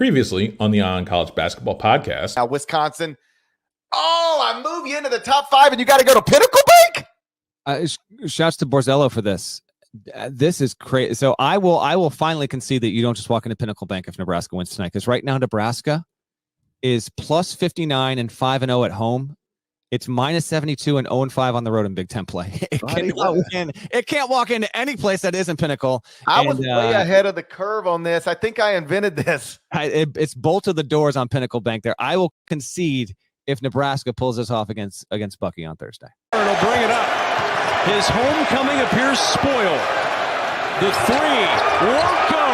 Previously on the On College Basketball Podcast. Now, Wisconsin. Oh, I move you into the top 5 and you got to go to Pinnacle Bank? Shouts to Borzello for this. This is crazy. So I will finally concede that you don't just walk into Pinnacle Bank if Nebraska wins tonight, because right now Nebraska is plus 59 and 5-0 at home. It's minus 72 and 0-5 on the road in Big Ten play. It can't walk into any place that isn't Pinnacle. I was way ahead of the curve on this. I think I invented this. It's bolted the doors on Pinnacle Bank there. I will concede if Nebraska pulls this off against Bucky on Thursday. He'll bring it up. His homecoming appears spoiled. The three won't go.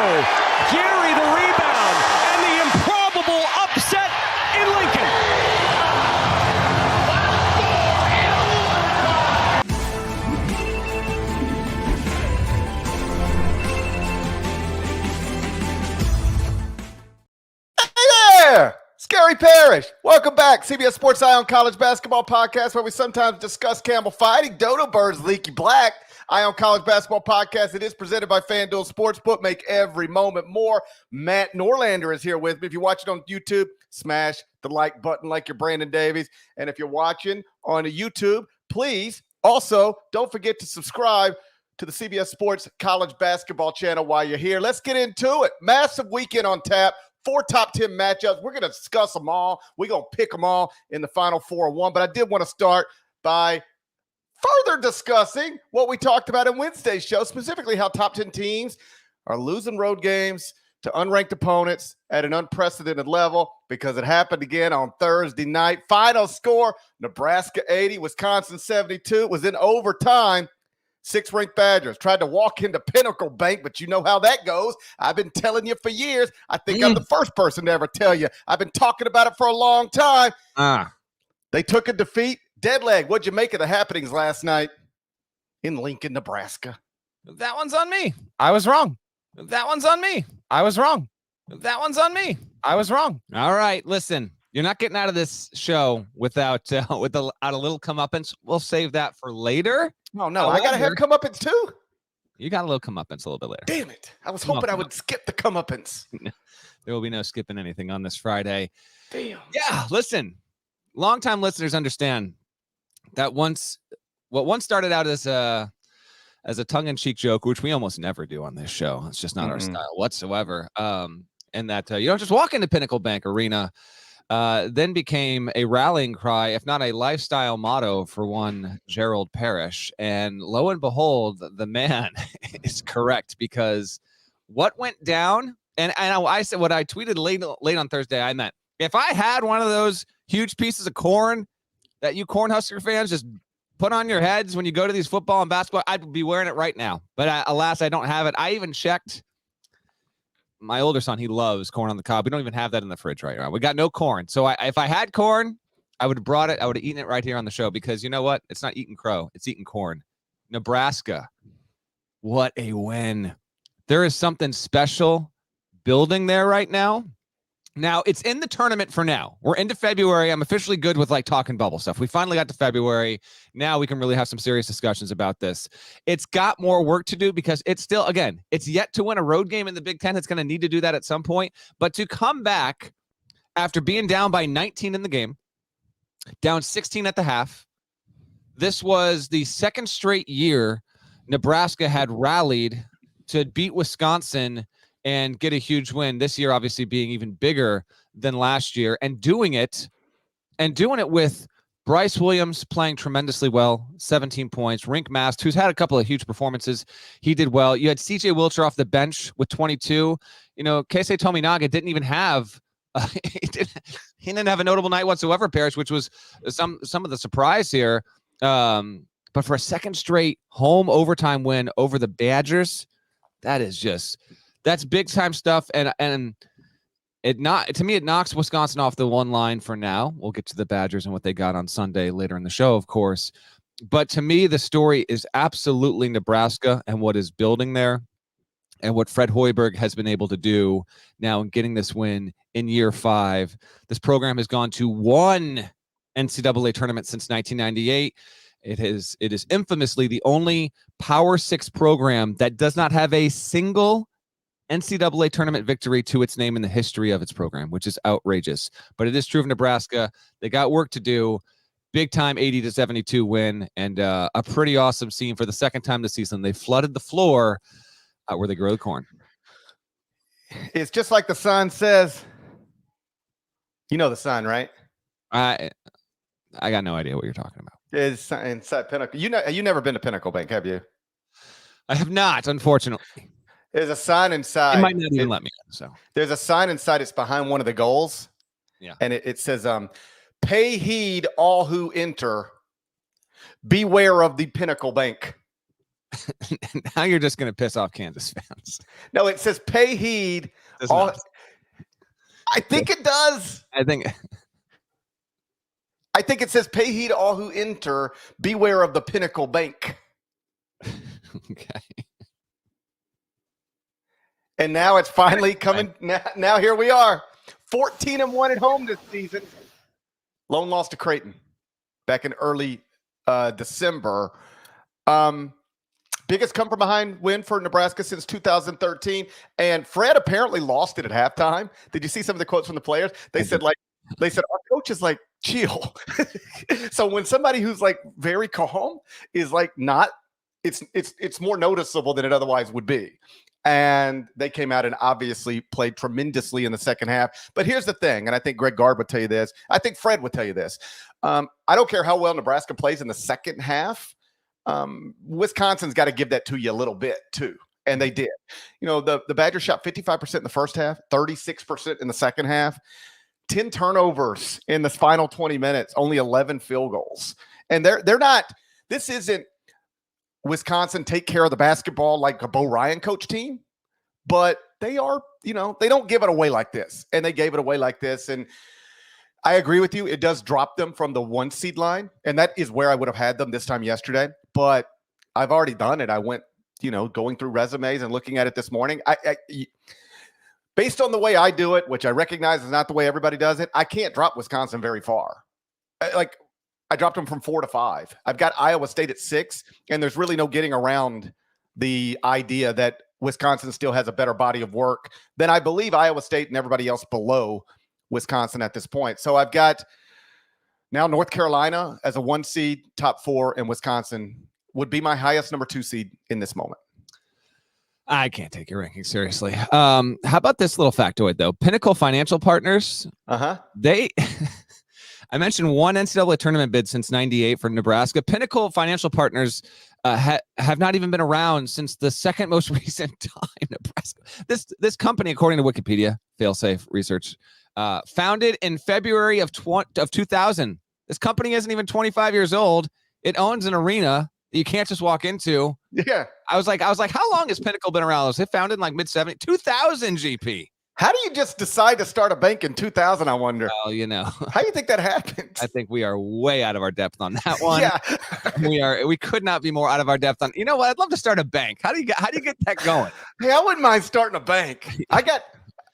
Gary the rebound and the improbable upset in Lincoln. Scary Parrish. Welcome back. CBS Sports Eye on College Basketball Podcast, where we sometimes discuss camel fighting, dodo birds, leaky black. Eye on College Basketball Podcast. It is presented by FanDuel Sportsbook. Make every moment more. Matt Norlander is here with me. If you're watching on YouTube, smash the like button like you're Brandon Davies. And if you're watching on YouTube, please also don't forget to subscribe to the CBS Sports College Basketball channel while you're here. Let's get into it. Massive weekend on tap. 4 top 10 matchups. We're going to discuss them all. We're going to pick them all in the final 4-1. But I did want to start by further discussing what we talked about in Wednesday's show, specifically how top 10 teams are losing road games to unranked opponents at an unprecedented level, because it happened again on Thursday night. Final score, Nebraska 80, Wisconsin 72. It was in overtime. 6th-ranked Badgers tried to walk into Pinnacle Bank, but you know how that goes. I've been telling you for years. I think I'm the first person to ever tell you. I've been talking about it for a long time. They took a defeat. Dead leg. What'd you make of the happenings last night in Lincoln, Nebraska? That one's on me. I was wrong. That one's on me. I was wrong. That one's on me. I was wrong. All right, listen. You're not getting out of this show without a little comeuppance. We'll save that for later. Oh, no. I got to have comeuppance too? You got a little comeuppance a little bit later. Damn it. I was hoping I would skip the comeuppance. There will be no skipping anything on this Friday. Damn. Yeah, listen. Longtime listeners understand that what once started out as a tongue-in-cheek joke, which we almost never do on this show. It's just not our style whatsoever. And that you don't just walk into Pinnacle Bank Arena, then became a rallying cry, if not a lifestyle motto, for one Gerald Parrish. And lo and behold, the man is correct, because what went down, and I said what I tweeted late on Thursday, I meant, if I had one of those huge pieces of corn that you Cornhusker fans just put on your heads when you go to these football and basketball, I'd be wearing it right now. But alas, I don't have it. I even checked. My older son, he loves corn on the cob. We don't even have that in the fridge right now. We got no corn. So if I had corn, I would have brought it. I would have eaten it right here on the show, because you know what? It's not eating crow. It's eating corn. Nebraska. What a win. There is something special building there right now. Now, it's in the tournament for now. We're into February. I'm officially good with talking bubble stuff. We finally got to February. Now we can really have some serious discussions about this. It's got more work to do, because it's still, again, it's yet to win a road game in the Big Ten. It's going to need to do that at some point. But to come back after being down by 19 in the game, down 16 at the half, this was the second straight year Nebraska had rallied to beat Wisconsin and get a huge win. This year, obviously, being even bigger than last year, and doing it with Bryce Williams playing tremendously well, 17 points. Rink Mast, who's had a couple of huge performances, he did well. You had CJ Wilcher off the bench with 22. Keisei Tominaga didn't even have he didn't have a notable night whatsoever, Parrish, which was some of the surprise here. But for a second straight home overtime win over the Badgers, that's big time stuff. And it knocks Wisconsin off the one line for now. We'll get to the Badgers and what they got on Sunday later in the show, of course. But to me, the story is absolutely Nebraska and what is building there, and what Fred Hoiberg has been able to do now in getting this win in year 5. This program has gone to one NCAA tournament since 1998. It is infamously the only Power 6 program that does not have a single NCAA tournament victory to its name in the history of its program, which is outrageous. But it is true of Nebraska. They got work to do. Big time 80-72 win, and a pretty awesome scene for the second time this season. They flooded the floor where they grow the corn. It's just like the sign says. You know the sign, right? I got no idea what you're talking about. It's inside Pinnacle. You've never been to Pinnacle Bank, have you? I have not, unfortunately. There's a sign inside. It might not even let me in. So there's a sign inside. It's behind one of the goals. Yeah. And it says, pay heed all who enter. Beware of the Pinnacle Bank. Now you're just going to piss off Kansas fans. No, it says pay heed. All, I think it does. I think it says pay heed all who enter. Beware of the Pinnacle Bank. Okay. And now it's finally coming. Now here we are. 14-1 at home this season. Lone loss to Creighton back in early December. Biggest come from behind win for Nebraska since 2013. And Fred apparently lost it at halftime. Did you see some of the quotes from the players? They said our coach is like, chill. So when somebody who's like very calm is like not, it's more noticeable than it otherwise would be. And they came out and obviously played tremendously in the second half. But here's the thing, and I think Greg Gard would tell you this. I think Fred would tell you this. I don't care how well Nebraska plays in the second half. Wisconsin's got to give that to you a little bit too. And they did. You know, the Badgers shot 55% in the first half, 36% in the second half, 10 turnovers in the final 20 minutes, only 11 field goals. And they're not, this isn't Wisconsin take care of the basketball like a Bo Ryan coach team, but they are, you know, they don't give it away like this. And they gave it away like this. And I agree with you. It does drop them from the 1 seed line. And that is where I would have had them this time yesterday. But I've already done it. I went, you know, going through resumes and looking at it this morning. Based on the way I do it, which I recognize is not the way everybody does it, I can't drop Wisconsin very far. I dropped them from 4 to 5. I've got Iowa State at 6, and there's really no getting around the idea that Wisconsin still has a better body of work than I believe Iowa State and everybody else below Wisconsin at this point. So I've got now North Carolina as a 1 seed, top 4, and Wisconsin would be my highest number 2 seed in this moment. I can't take your ranking seriously. How about this little factoid, though? Pinnacle Financial Partners, they... I mentioned one NCAA tournament bid since '98 for Nebraska. Pinnacle Financial Partners have not even been around since the second most recent time. Nebraska. This company, according to Wikipedia, fail-safe research, founded in February of 2000. This company isn't even 25 years old. It owns an arena that you can't just walk into. Yeah. I was like, how long has Pinnacle been around? Was it founded in like mid-70s? 2000 GP. How do you just decide to start a bank in 2000, I wonder? Well, you know. How do you think that happened? I think we are way out of our depth on that one. Yeah. We could not be more out of our depth on. You know what? I'd love to start a bank. How do you get that going? Hey, I wouldn't mind starting a bank. I got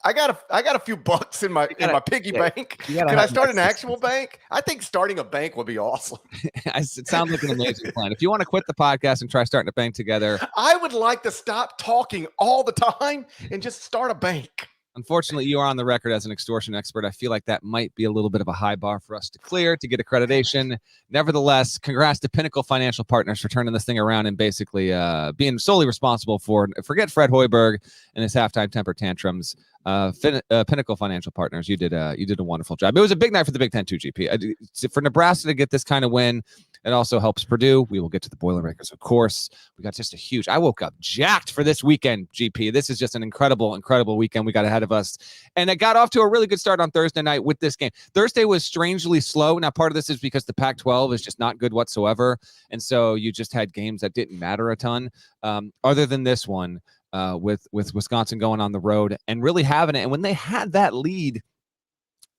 a few bucks in my piggy bank. Can I start an actual bank? I think starting a bank would be awesome. It sounds like an amazing plan. If you want to quit the podcast and try starting a bank together, I would like to stop talking all the time and just start a bank. Unfortunately, you are on the record as an extortion expert. I feel like that might be a little bit of a high bar for us to clear to get accreditation. Nevertheless, congrats to Pinnacle Financial Partners for turning this thing around and basically being solely responsible for, forget Fred Hoiberg and his halftime temper tantrums. Pinnacle Financial Partners, you did a wonderful job. It was a big night for the Big Ten 2 GP. For Nebraska to get this kind of win, it also helps Purdue. We will get to the Boilermakers, of course. We got just a huge. I woke up jacked for this weekend, GP. This is just an incredible, incredible weekend we got ahead of us. And it got off to a really good start on Thursday night with this game. Thursday was strangely slow. Now, part of this is because the Pac-12 is just not good whatsoever. And so you just had games that didn't matter a ton. Other than this one, with Wisconsin going on the road and really having it. And when they had that lead,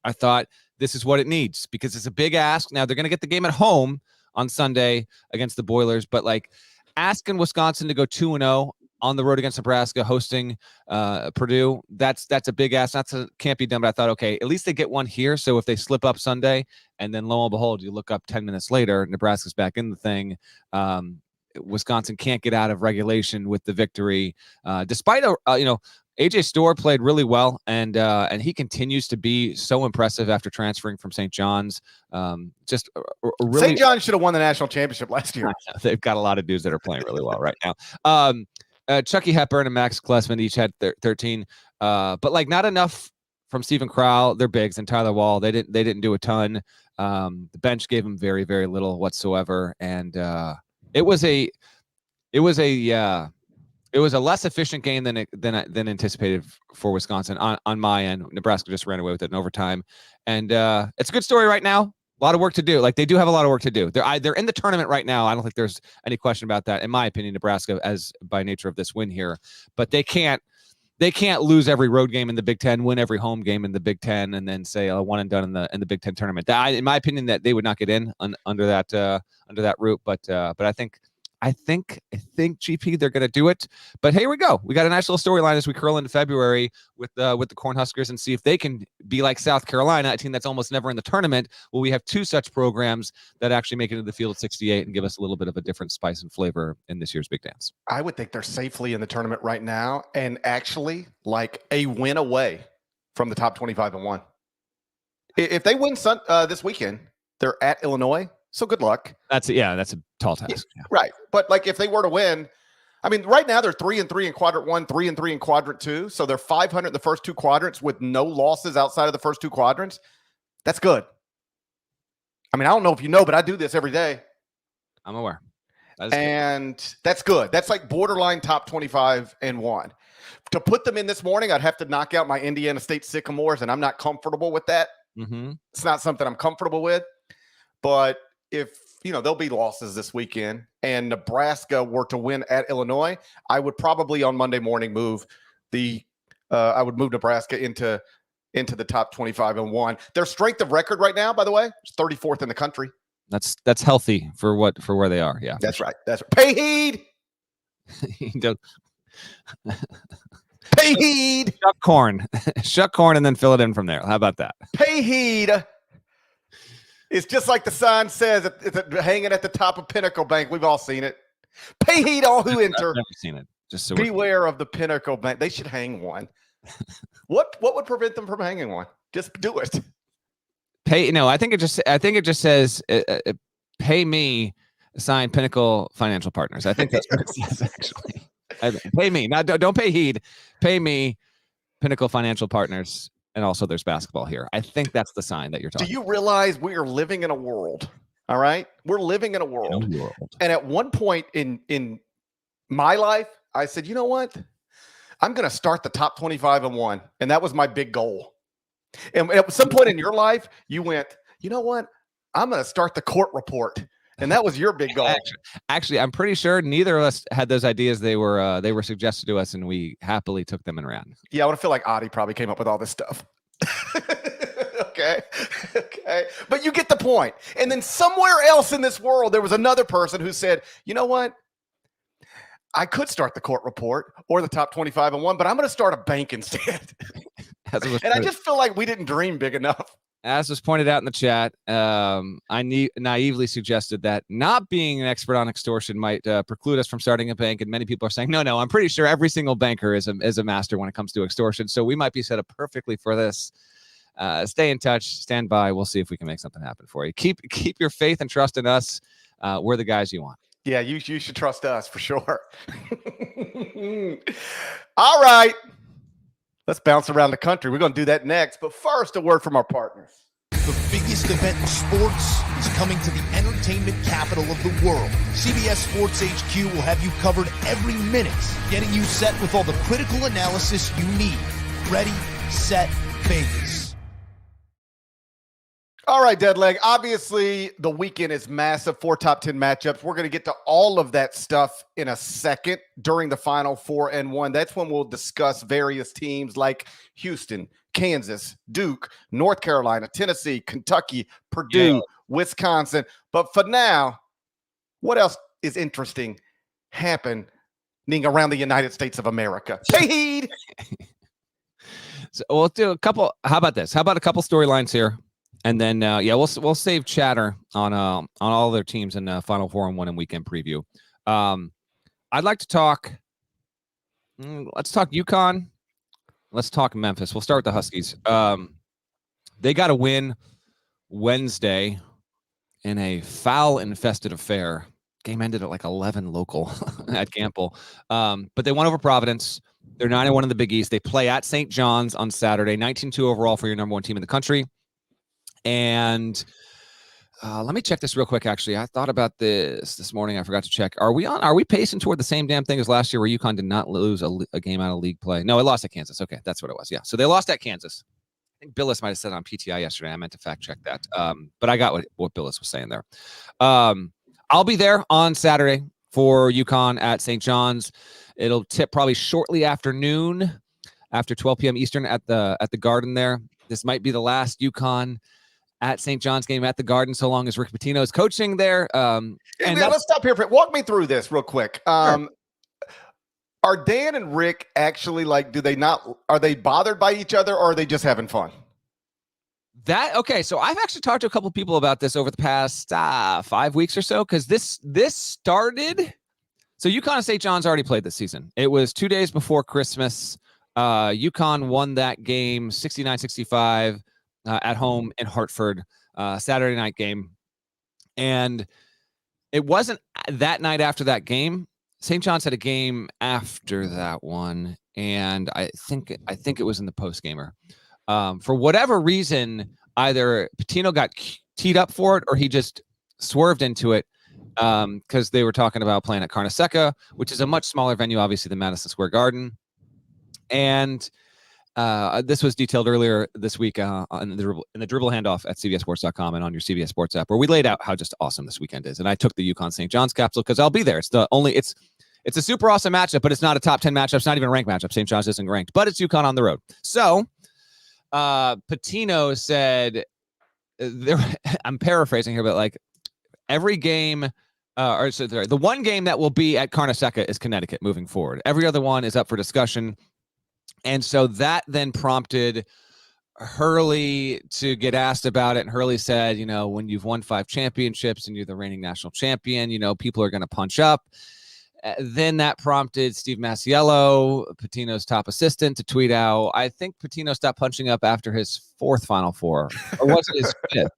I thought this is what it needs because it's a big ask. Now they're going to get the game at home on Sunday against the Boilers, but like asking Wisconsin to go 2-0 on the road against Nebraska, hosting Purdue, that's a big ask. Can't be done. But I thought, okay, at least they get one here. So if they slip up Sunday and then lo and behold, you look up 10 minutes later, Nebraska's back in the thing. Wisconsin can't get out of regulation with the victory, despite AJ Storr played really well, and he continues to be so impressive after transferring from St. John's. Just a really St. John's should have won the national championship last year. They've got a lot of dudes that are playing really well right now. Chucky Hepburn and Max Klessman each had 13, but like not enough from Stephen Crowell. They're bigs, and Tyler Wall. They didn't do a ton. The bench gave him very, very little whatsoever, and it was a less efficient game than anticipated for Wisconsin on my end. Nebraska just ran away with it in overtime, and it's a good story right now. A lot of work to do. Like, they do have a lot of work to do. They're in the tournament right now. I don't think there's any question about that, in my opinion. Nebraska, as by nature of this win here, but they can't lose every road game in the Big Ten, win every home game in the Big Ten, and then say one and done in the Big Ten tournament. In my opinion, that they would not get in under that route. But I think GP, they're going to do it. But here we go. We got a nice little storyline as we curl into February with the Cornhuskers and see if they can be like South Carolina, a team that's almost never in the tournament. Well, we have two such programs that actually make it into the field at 68 and give us a little bit of a different spice and flavor in this year's Big Dance. I would think they're safely in the tournament right now, and actually like a win away from the top 25-1. If they win this weekend, they're at Illinois. So good luck. That's a tall task. Yeah. Right. But like if they were to win, I mean, right now they're 3-3 in quadrant 1, 3-3 in quadrant 2. So they're 500 in the first two quadrants with no losses outside of the first two quadrants. That's good. I mean, I don't know if you know, but I do this every day. I'm aware. That's good. That's like borderline top 25-1. To put them in this morning, I'd have to knock out my Indiana State Sycamores, and I'm not comfortable with that. Mm-hmm. It's not something I'm comfortable with. But if, there'll be losses this weekend and Nebraska were to win at Illinois, I would probably on Monday morning move Nebraska into the top 25-1. Their strength of record right now, by the way, is 34th in the country. That's healthy for where they are. Yeah, that's right. That's right. Pay heed. Pay heed. Shuck corn, and then fill it in from there. How about that? Pay heed. It's just like the sign says, it's hanging at the top of Pinnacle Bank. We've all seen it. Pay heed, all who enter. I've never seen it. Just so beware of the Pinnacle Bank. They should hang one. What would prevent them from hanging one? Just do it. I think it just says pay me, sign Pinnacle Financial Partners. I think that's what it says actually. Pay me. Now don't pay heed. Pay me, Pinnacle Financial Partners. And also there's basketball here. I think that's the sign that you're talking about. Do you realize we are living in a world? All right. We're living in a world. And at one point in my life, I said, you know what? I'm going to start the top 25-1. And that was my big goal. And at some point in your life, you went, you know what? I'm going to start the court report. And that was your big goal. Actually, I'm pretty sure neither of us had those ideas. They were suggested to us, and we happily took them and ran. Yeah, I want to feel like Adi probably came up with all this stuff. Okay. But you get the point. And then somewhere else in this world, there was another person who said, you know what? I could start the court report or the top 25-1, but I'm going to start a bank instead. And I just feel like we didn't dream big enough. As was pointed out in the chat, I naively suggested that not being an expert on extortion might preclude us from starting a bank. And many people are saying, no, I'm pretty sure every single banker is a master when it comes to extortion. So we might be set up perfectly for this. Stay in touch, stand by. We'll see if we can make something happen for you. Keep your faith and trust in us. We're the guys you want. Yeah, you should trust us for sure. All right. Let's bounce around the country. We're going to do that next. But first, a word from our partners. The biggest event in sports is coming to the entertainment capital of the world. CBS Sports HQ will have you covered every minute, getting you set with all the critical analysis you need. Ready, set, Vegas. All right, Deadleg. Obviously, the weekend is massive. 4 top 10 matchups. We're going to get to all of that stuff in a second during the final 4-1. That's when we'll discuss various teams like Houston, Kansas, Duke, North Carolina, Tennessee, Kentucky, Purdue, Wisconsin. But for now, what else is interesting happening around the United States of America? Pay heed. So we'll do a couple. How about this? How about a couple storylines here? And then, we'll save chatter on all their teams in Final 4-1 and weekend preview. I'd like to talk. Let's talk UConn let's talk Memphis. We'll start with the Huskies. They got a win Wednesday in a foul-infested affair. Game ended at like 11 local at Gamble. But they won over Providence. They're 9-1 in the Big East. They play at St. John's on Saturday. 19-2 overall for your number one team in the country. And let me check this real quick, actually. I thought about this morning. I forgot to check. Are we pacing toward the same damn thing as last year where UConn did not lose a game out of league play? No, it lost at Kansas. Okay, that's what it was. Yeah, so they lost at Kansas. I think Billis might have said it on PTI yesterday. I meant to fact check that. But I got what Billis was saying there. I'll be there on Saturday for UConn at St. John's. It'll tip probably shortly after noon, after 12 p.m. Eastern at the Garden there. This might be the last UConn at St. John's game at the Garden, so long as Rick Pitino is coaching there. And let's stop here. Walk me through this real quick. Sure. Are Dan and Rick actually are they bothered by each other, or are they just having fun? Okay, so I've actually talked to a couple of people about this over the past 5 weeks or so, because this started. So UConn and St. John's already played this season. It was 2 days before Christmas. UConn won that game 69-65 at home in Hartford, Saturday night game. And it wasn't that night after that game. St. John's had a game after that one, and I think it was in the post-gamer. For whatever reason, either Pitino got teed up for it or he just swerved into it, because they were talking about playing at Carnesecca, which is a much smaller venue, obviously, than Madison Square Garden. And this was detailed earlier this week in the dribble handoff at CBSSports.com and on your CBS Sports app, where we laid out how just awesome this weekend is. And I took the UConn St. John's capsule because I'll be there. It's a super awesome matchup, but it's not a top 10 matchup. It's not even a ranked matchup. St. John's isn't ranked, but it's UConn on the road. So Pitino said, I'm paraphrasing here, but like every game, the one game that will be at Carnesecca is Connecticut moving forward. Every other one is up for discussion. And so that then prompted Hurley to get asked about it. And Hurley said, when you've won 5 championships and you're the reigning national champion, people are going to punch up. Then that prompted Steve Masiello, Pitino's top assistant, to tweet out, I think Pitino stopped punching up after his 4th Final Four. Or was it his 5th?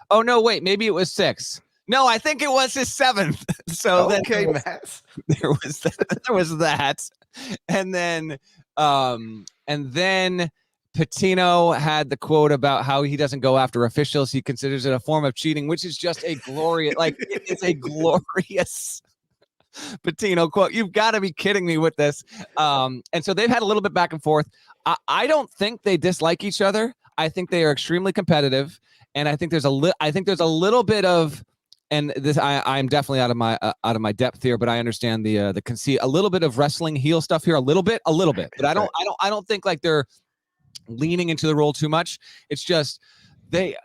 Oh, no, wait, maybe it was 6. No, I think it was his 7th. So okay, there was that. And then Pitino had the quote about how he doesn't go after officials. He considers it a form of cheating, which is just a glorious, it's a glorious Pitino quote. You've got to be kidding me with this. And so they've had a little bit back and forth. I don't think they dislike each other. I think they are extremely competitive, and I think there's a little bit of, and this I'm definitely out of my depth here, but I understand the conceit. A little bit of wrestling heel stuff here, a little bit, but I don't think like they're leaning into the role too much. It's just they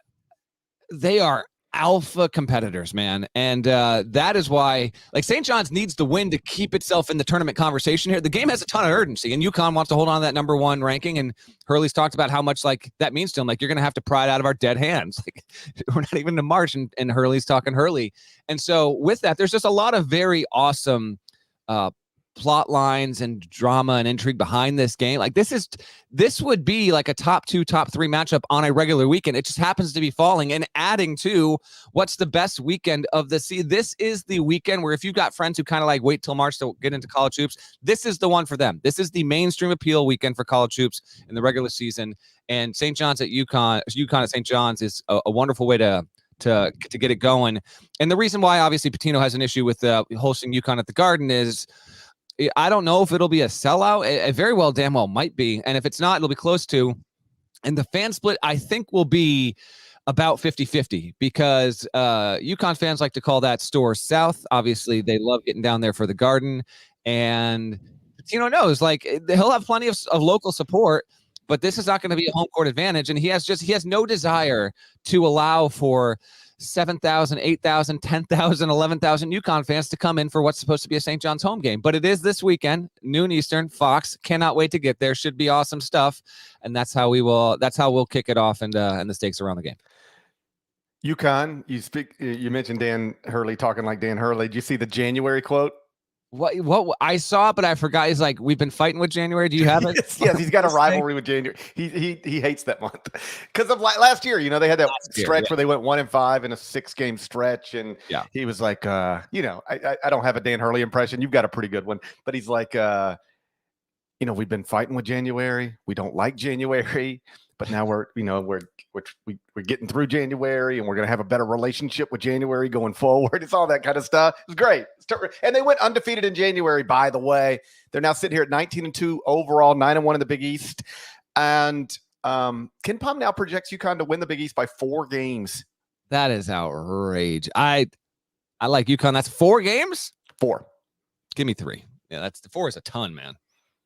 are alpha competitors, man. And that is why, like, St. John's needs the win to keep itself in the tournament conversation here. The game has a ton of urgency, and UConn wants to hold on to that number 1 ranking. And Hurley's talked about how much like that means to him. Like, you're going to have to pry it out of our dead hands. Like, we're not even in March, and Hurley's talking Hurley. And so with that, there's just a lot of very awesome plot lines and drama and intrigue behind this game. Like, this would be like a top 2, top 3 matchup on a regular weekend. It just happens to be falling and adding to what's the best weekend of the season. This is the weekend where if you've got friends who kind of like wait till March to get into college hoops, this is the one for them. This is the mainstream appeal weekend for college hoops in the regular season. And St. John's at UConn at St. John's is a wonderful way to get it going. And the reason why obviously Pitino has an issue with hosting UConn at the Garden is, I don't know if it'll be a sellout. It very well, damn well might be. And if it's not, it'll be close to. And the fan split, I think, will be about 50-50 because UConn fans like to call that store south. Obviously, they love getting down there for the Garden. And Pitino knows, like, he'll have plenty of local support, but this is not going to be a home court advantage. And he has no desire to allow for 7,000, 8,000, 10,000, 11,000 UConn fans to come in for what's supposed to be a St. John's home game. But it is this weekend, noon Eastern, Fox. Cannot wait to get there. Should be awesome stuff. And that's how we'll kick it off and the stakes around the game. UConn, you mentioned Dan Hurley talking like Dan Hurley. Did you see the January quote? What I saw, but I forgot. He's like, we've been fighting with January. Do you have it? yes, he's got a rivalry with January. He hates that month because of last year. They had that stretch where they went 1-5 in a 6-game stretch, and he was like, I don't have a Dan Hurley impression. You've got a pretty good one, but he's like, we've been fighting with January. We don't like January, but now we're getting through January, and we're going to have a better relationship with January going forward. It's all that kind of stuff. It was great. And they went undefeated in January, by the way. They're now sitting here at 19-2 overall, 9-1 in the Big East. And Ken Pom now projects UConn to win the Big East by 4 games. That is outrage. I like UConn. That's 4 games? 4. Give me 3. Yeah, that's 4 is a ton, man.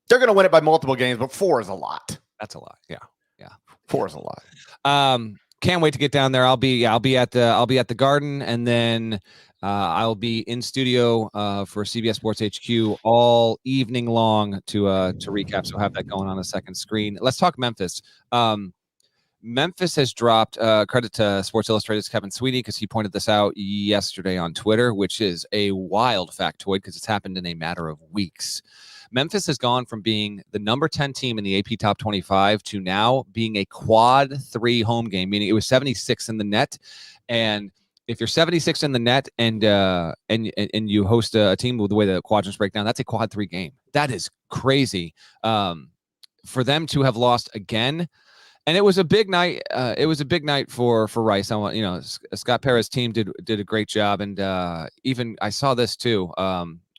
They're going to win it by multiple games, but 4 is a lot. That's a lot. Yeah. 4 is a lot. Can't wait to get down there. I'll be at the Garden, and then I'll be in studio for CBS Sports HQ all evening long to recap. So have that going on the second screen. Let's talk Memphis. Memphis has dropped, credit to Sports Illustrated's Kevin Sweeney, because he pointed this out yesterday on Twitter, which is a wild factoid because it's happened in a matter of weeks. Memphis has gone from being the number 10 team in the AP Top 25 to now being a quad 3 home game, meaning it was 76 in the net. And if you're 76 in the net and you host a team with the way the quadrants break down, that's a quad 3 game. That is crazy. For them to have lost again. And it was a big night. It was a big night for Rice. Scott Perez's team did a great job. And even I saw this too.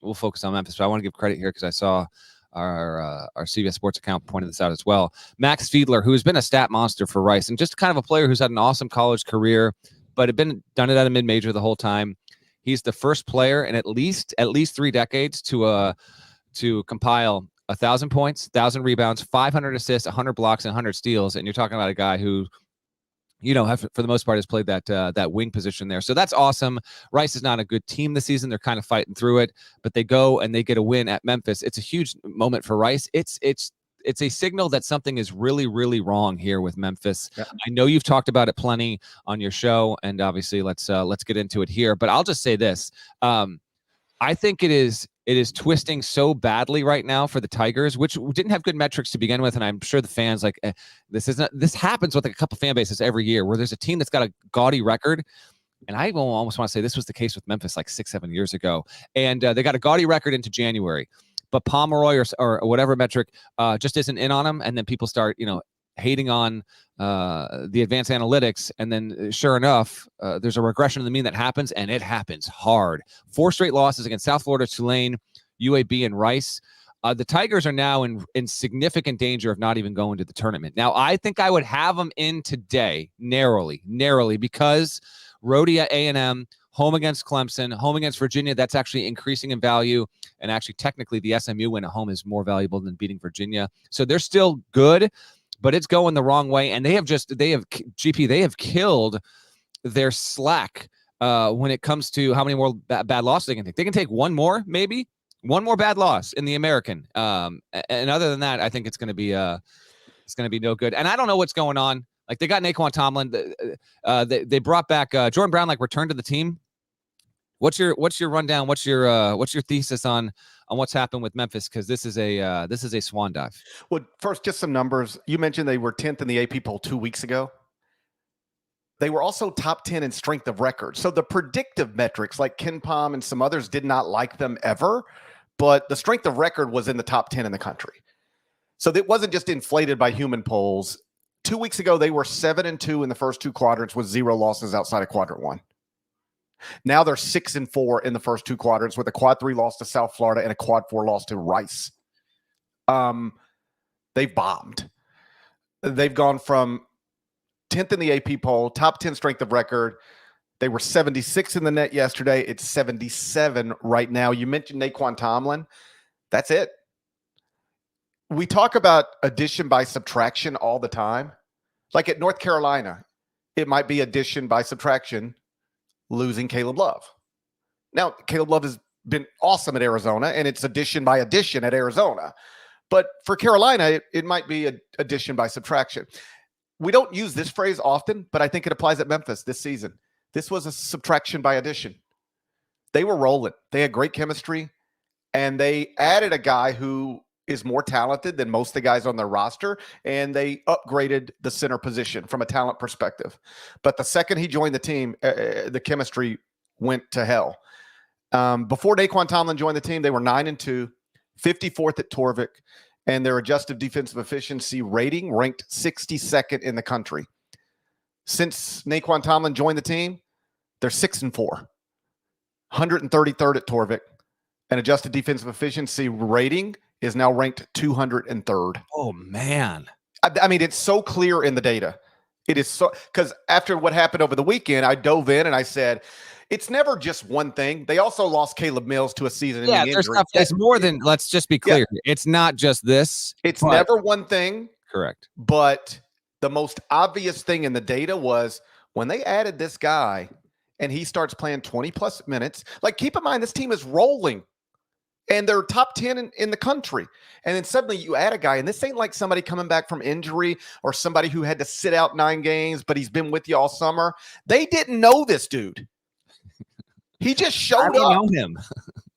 We'll focus on Memphis, but I want to give credit here because I saw our CBS Sports account pointed this out as well. Max Fiedler, who has been a stat monster for Rice and just kind of a player who's had an awesome college career, but had done it at a mid-major the whole time. He's the first player in at least 3 decades to compile 1,000 points, 1,000 rebounds, 500 assists, 100 blocks, and 100 steals. And you're talking about a guy who, for the most part, has played that wing position there. So that's awesome. Rice is not a good team this season. They're kind of fighting through it, but they go and they get a win at Memphis. It's a huge moment for Rice. It's a signal that something is really, really wrong here with Memphis. Yeah. I know you've talked about it plenty on your show, and obviously let's get into it here. But I'll just say this. I think it is twisting so badly right now for the Tigers, which didn't have good metrics to begin with. And I'm sure the fans this happens with a couple fan bases every year where there's a team that's got a gaudy record. And I almost want to say this was the case with Memphis like 6-7 years ago. And they got a gaudy record into January, but Pomeroy or whatever metric just isn't in on them. And then people start, hating on the advanced analytics, and then sure enough, there's a regression of the mean that happens, and it happens hard. 4 straight losses against South Florida, Tulane, UAB, and Rice. The Tigers are now in significant danger of not even going to the tournament. Now, I think I would have them in today, narrowly, because Rhody at A&M, home against Clemson, home against Virginia, that's actually increasing in value. And actually, technically, the SMU win at home is more valuable than beating Virginia. So they're still good, but it's going the wrong way. And they have killed their slack when it comes to how many more bad losses they can take. They can take one more bad loss in the American. And other than that, I think it's going to be no good. And I don't know what's going on. Like, they got Naquan Tomlin. They brought back Jordan Brown, returned to the team. What's your rundown? What's your thesis on what's happened with Memphis? Because this is a swan dive. Well, first, just some numbers. You mentioned they were 10th in the AP poll 2 weeks ago. They were also top 10 in strength of record. So the predictive metrics, like Ken Pom and some others, did not like them ever, but the strength of record was in the top 10 in the country. So it wasn't just inflated by human polls. 2 weeks ago, they were 7-2 in the first 2 quadrants with 0 losses outside of quadrant 1. Now they're 6-4 in the first 2 quadrants with a quad 3 loss to South Florida and a quad 4 loss to Rice. They've bombed. They've gone from 10th in the AP poll, top 10 strength of record. They were 76 in the net yesterday. It's 77 right now. You mentioned Naquan Tomlin. That's it. We talk about addition by subtraction all the time. Like at North Carolina, it might be addition by subtraction, losing Caleb Love. Now, Caleb Love has been awesome at Arizona, and it's addition by addition at Arizona. But for Carolina, it might be addition by subtraction. We don't use this phrase often, but I think it applies at Memphis this season. This was a subtraction by addition. They were rolling. They had great chemistry. and they added a guy who is more talented than most of the guys on their roster, and they upgraded the center position from a talent perspective. But the second he joined the team, the chemistry went to hell. Before Naquan Tomlin joined the team, they were 9-2, 54th at Torvik, and their adjusted defensive efficiency rating ranked 62nd in the country. Since Naquan Tomlin joined the team, they're 6-4, 133rd at Torvik, and adjusted defensive efficiency rating is now ranked 203rd. Oh, man. I mean, it's so clear in the data. It is so, because after what happened over the weekend, I dove in and I said, it's never just one thing. They also lost Caleb Mills to a season-ending injury. There's more than, let's just be clear. Yeah. It's not just this. It's never one thing. Correct. But the most obvious thing in the data was when they added this guy and he starts playing 20-plus minutes, like, keep in mind, this team is rolling. And they're top 10 in the country. And then suddenly you add a guy, and this ain't like somebody coming back from injury or somebody who had to sit out 9 games, but he's been with you all summer. They didn't know this dude. He just showed up. I don't know him.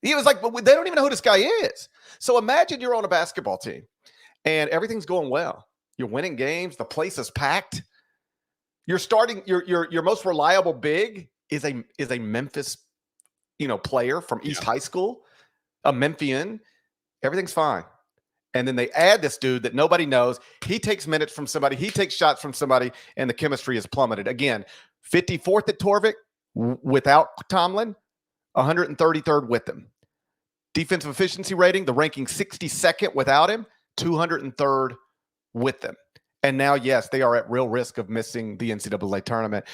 He was like, but they don't even know who this guy is. So imagine you're on a basketball team and everything's going well. You're winning games. The place is packed. You're starting, your most reliable big is a Memphis, player from East High School. A Memphian, everything's fine. And then they add this dude that nobody knows. He takes minutes from somebody. He takes shots from somebody, and the chemistry is plummeted. Again, 54th at Torvik without Tomlin, 133rd with him. Defensive efficiency rating, the ranking 62nd without him, 203rd with them. And now, yes, they are at real risk of missing the NCAA tournament.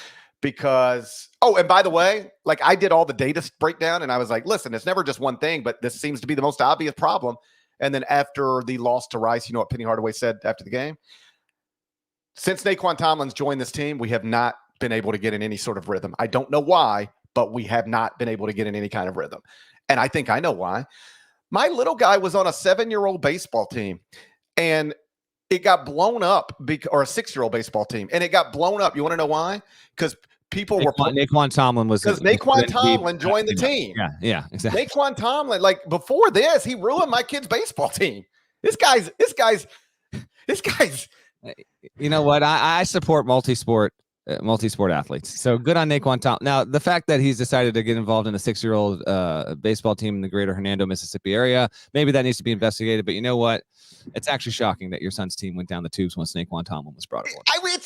Because, and by the way, like, I did all the data breakdown and I was like, listen, it's never just one thing, but this seems to be the most obvious problem. And then after the loss to Rice, you know what Penny Hardaway said after the game? Since Naquan Tomlin's joined this team, we have not been able to get in any sort of rhythm. I don't know why, but we have not been able to get in any kind of rhythm. And I think I know why. My little guy was on a 7-year-old baseball team, and it got blown up, or a 6-year-old baseball team, and it got blown up. You want to know why? Because Naquan Tomlin was because Naquan Tomlin joined the team. Yeah, exactly. Naquan Tomlin, like, before this, he ruined my kid's baseball team. This guy's. You know what? I support multi-sport athletes. So good on Naquan Tomlin. Now, the fact that he's decided to get involved in a 6-year-old baseball team in the greater Hernando, Mississippi area, maybe that needs to be investigated. But you know what? It's actually shocking that your son's team went down the tubes once Naquan Tomlin was brought aboard. It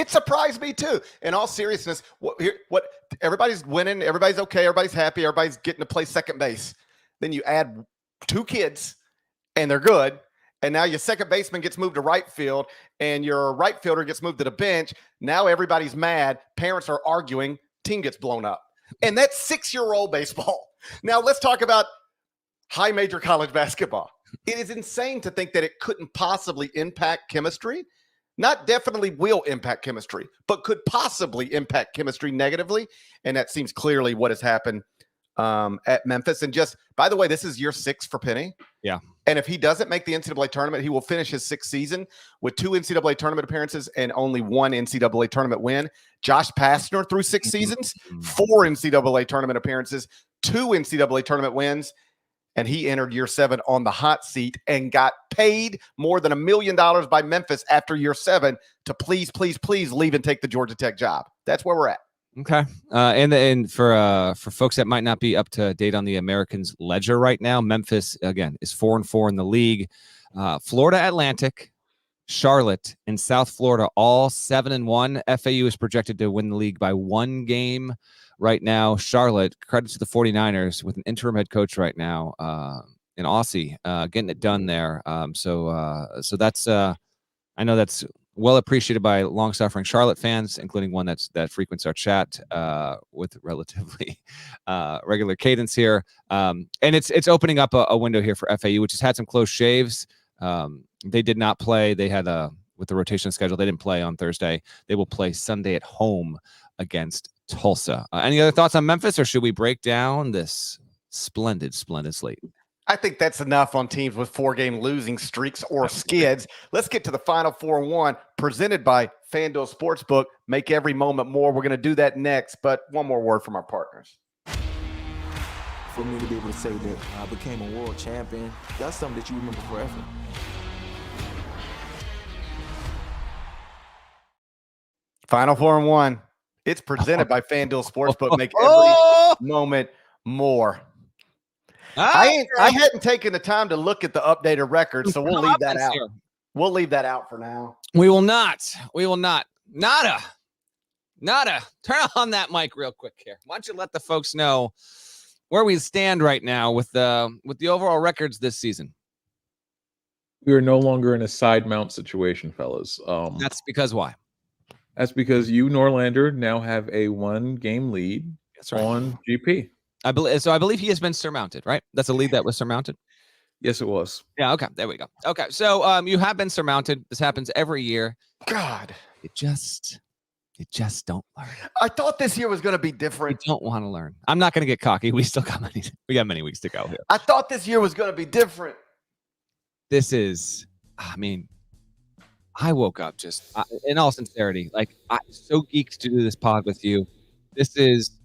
surprised me too. In all seriousness, what everybody's winning, everybody's okay, everybody's happy, everybody's getting to play second base. Then you add 2 kids, and they're good. And now your second baseman gets moved to right field, and your right fielder gets moved to the bench. Now everybody's mad. Parents are arguing. Team gets blown up. And that's 6-year-old baseball. Now let's talk about high major college basketball. It is insane to think that it couldn't possibly impact chemistry. Not definitely will impact chemistry, but could possibly impact chemistry negatively. And that seems clearly what has happened at Memphis. And just, by the way, this is year 6 for Penny. Yeah. And if he doesn't make the NCAA tournament, he will finish his 6th season with 2 NCAA tournament appearances and only 1 NCAA tournament win. Josh Pastner through 6 seasons, 4 NCAA tournament appearances, 2 NCAA tournament wins. And he entered year 7 on the hot seat and got paid more than $1 million by Memphis after year 7 to please leave and take the Georgia Tech job. That's where we're at. Okay. And for folks that might not be up to date on the Americans ledger right now, Memphis, again, is 4-4 in the league. Florida Atlantic, Charlotte, and South Florida, all 7-1. FAU is projected to win the league by 1 game right now. Charlotte, credit to the 49ers with an interim head coach right now, in Aussie, getting it done there. So that's, I know that's well appreciated by long-suffering Charlotte fans, including one that frequents our chat with relatively regular cadence here. And it's opening up a window here for FAU, which has had some close shaves. They did not play. They had with the rotation schedule, they didn't play on Thursday. They will play Sunday at home against Tulsa. Any other thoughts on Memphis, or should we break down this splendid slate? I think that's enough on teams with 4-game losing streaks or skids. Let's get to the Final 4-1 presented by FanDuel Sportsbook. Make every moment more. We're going to do that next, but one more word from our partners. for me to be able to say that I became a world champion, that's something that you remember forever. Final 4 and 1. It's presented by FanDuel Sportsbook. Make every moment more. I hadn't taken the time to look at the updated record, so we'll leave that out. We'll leave that out for now. We will not. We will not. Nada. Turn on that mic real quick here. Why don't you let the folks know where we stand right now with the overall records this season? We are no longer in a side mount situation, fellas. That's because why? That's because you, Norlander, now have a 1-game lead on GP. I believe he has been surmounted, right? That's a lead that was surmounted. Yes, it was. Yeah. Okay. There we go. Okay. So you have been surmounted. This happens every year. God, you just don't learn. I thought this year was going to be different. You don't want to learn. I'm not going to get cocky. We got many weeks to go here. I thought this year was going to be different. This is, I woke up just, in all sincerity, like I'm so geeked to do this pod with you. This is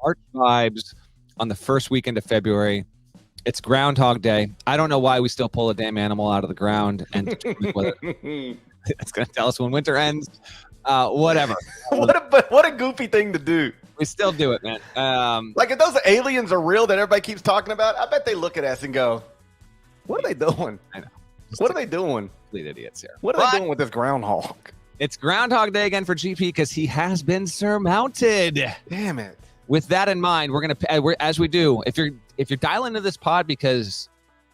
March vibes on the first weekend of February. It's Groundhog Day. I don't know why we still pull a damn animal out of the ground and it's going to tell us when winter ends. Whatever. What a goofy thing to do. We still do it, man. Like if those aliens are real that everybody keeps talking about, I bet they look at us and go, "What are they doing?" I know. What are they doing? Complete idiots here. What are they doing with this groundhog? It's Groundhog Day again for GP because he has been surmounted. Damn it. With that in mind, as we do, if you're dialing into this pod because,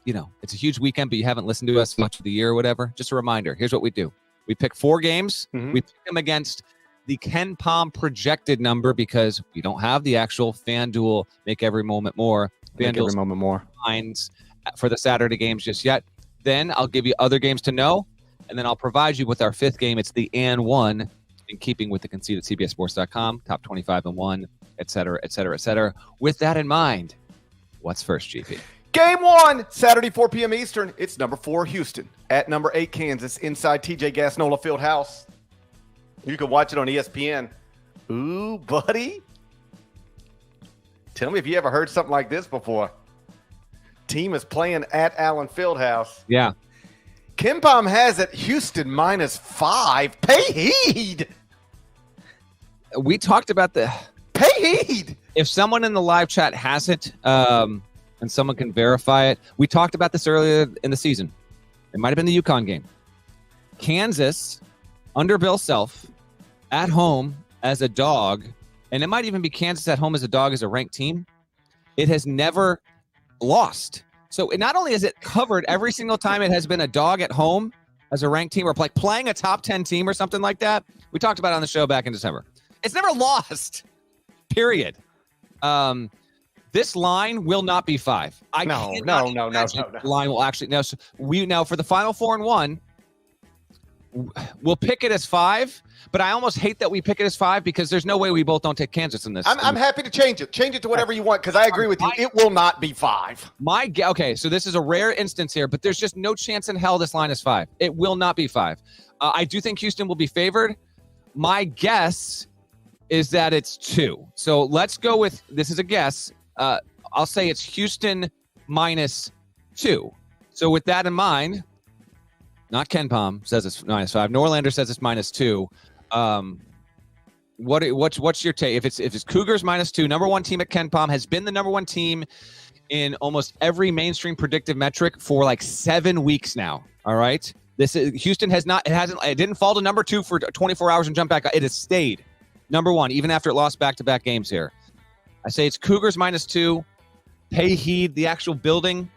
it's a huge weekend, but you haven't listened to us much of the year or whatever, just a reminder. Here's what we do. We pick 4 games. Mm-hmm. We pick them against the Ken Pom projected number because we don't have the actual FanDuel Make Every Moment More. Make Every Moment More lines for the Saturday games just yet. Then I'll give you other games to know, and then I'll provide you with our 5th game. It's the and 1, in keeping with the conceit at CBSSports.com, top 25 and 1, et cetera, et cetera, et cetera. With that in mind, what's first, GP? Game 1, Saturday, 4 p.m. Eastern. It's number 4, Houston, at number 8, Kansas, inside TJ Gasnola Fieldhouse. You can watch it on ESPN. Ooh, buddy. Tell me if you ever heard something like this before. Team is playing at Allen Fieldhouse. Yeah. Ken Pom has it Houston -5. Pay heed. We talked about Pay heed. If someone in the live chat has it, and someone can verify it, we talked about this earlier in the season. It might have been the UConn game. Kansas, under Bill Self, at home as a dog, and it might even be Kansas at home as a dog as a ranked team. It has never lost. So it not only is it covered every single time it has been a dog at home as a ranked team or like playing a top 10 team or something like that. We talked about it on the show back in December. It's never lost, period. This line will not be 5. No. The line will actually now for the final 4 and 1, we'll pick it as 5, but I almost hate that we pick it as 5 because there's no way we both don't take Kansas in this. I'm happy to change it. Change it to whatever you want because I agree with you. It will not be 5. Okay, so this is a rare instance here, but there's just no chance in hell this line is 5. It will not be 5. I do think Houston will be favored. My guess is that it's 2. So let's go with, this is a guess. I'll say it's Houston -2. So with that in mind, not Ken Pom says it's -5. Norlander says it's -2. What's your take? If it's Cougars -2, number 1 team at Ken Pom has been the number 1 team in almost every mainstream predictive metric for like 7 weeks now. All right, Houston it didn't fall to number 2 for 24 hours and jump back. It has stayed number 1 even after it lost back-to-back games here. I say it's Cougars -2. Pay heed, the actual building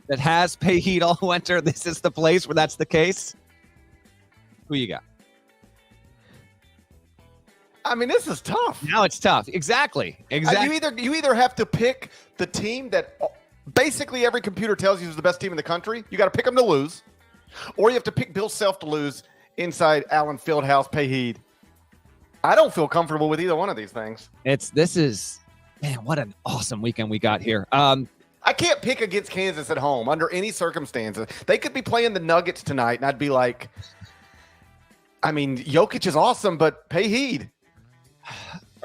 that has pay heed all winter. This is the place where that's the case. Who you got? I mean, this is tough. Now it's tough. Exactly. You either have to pick the team that basically every computer tells you is the best team in the country. You got to pick them to lose, or you have to pick Bill Self to lose inside Allen Fieldhouse. Pay heed. I don't feel comfortable with either one of these things. Man, what an awesome weekend we got here. I can't pick against Kansas at home under any circumstances. They could be playing the Nuggets tonight, and I'd be like, I mean, Jokic is awesome, but pay heed.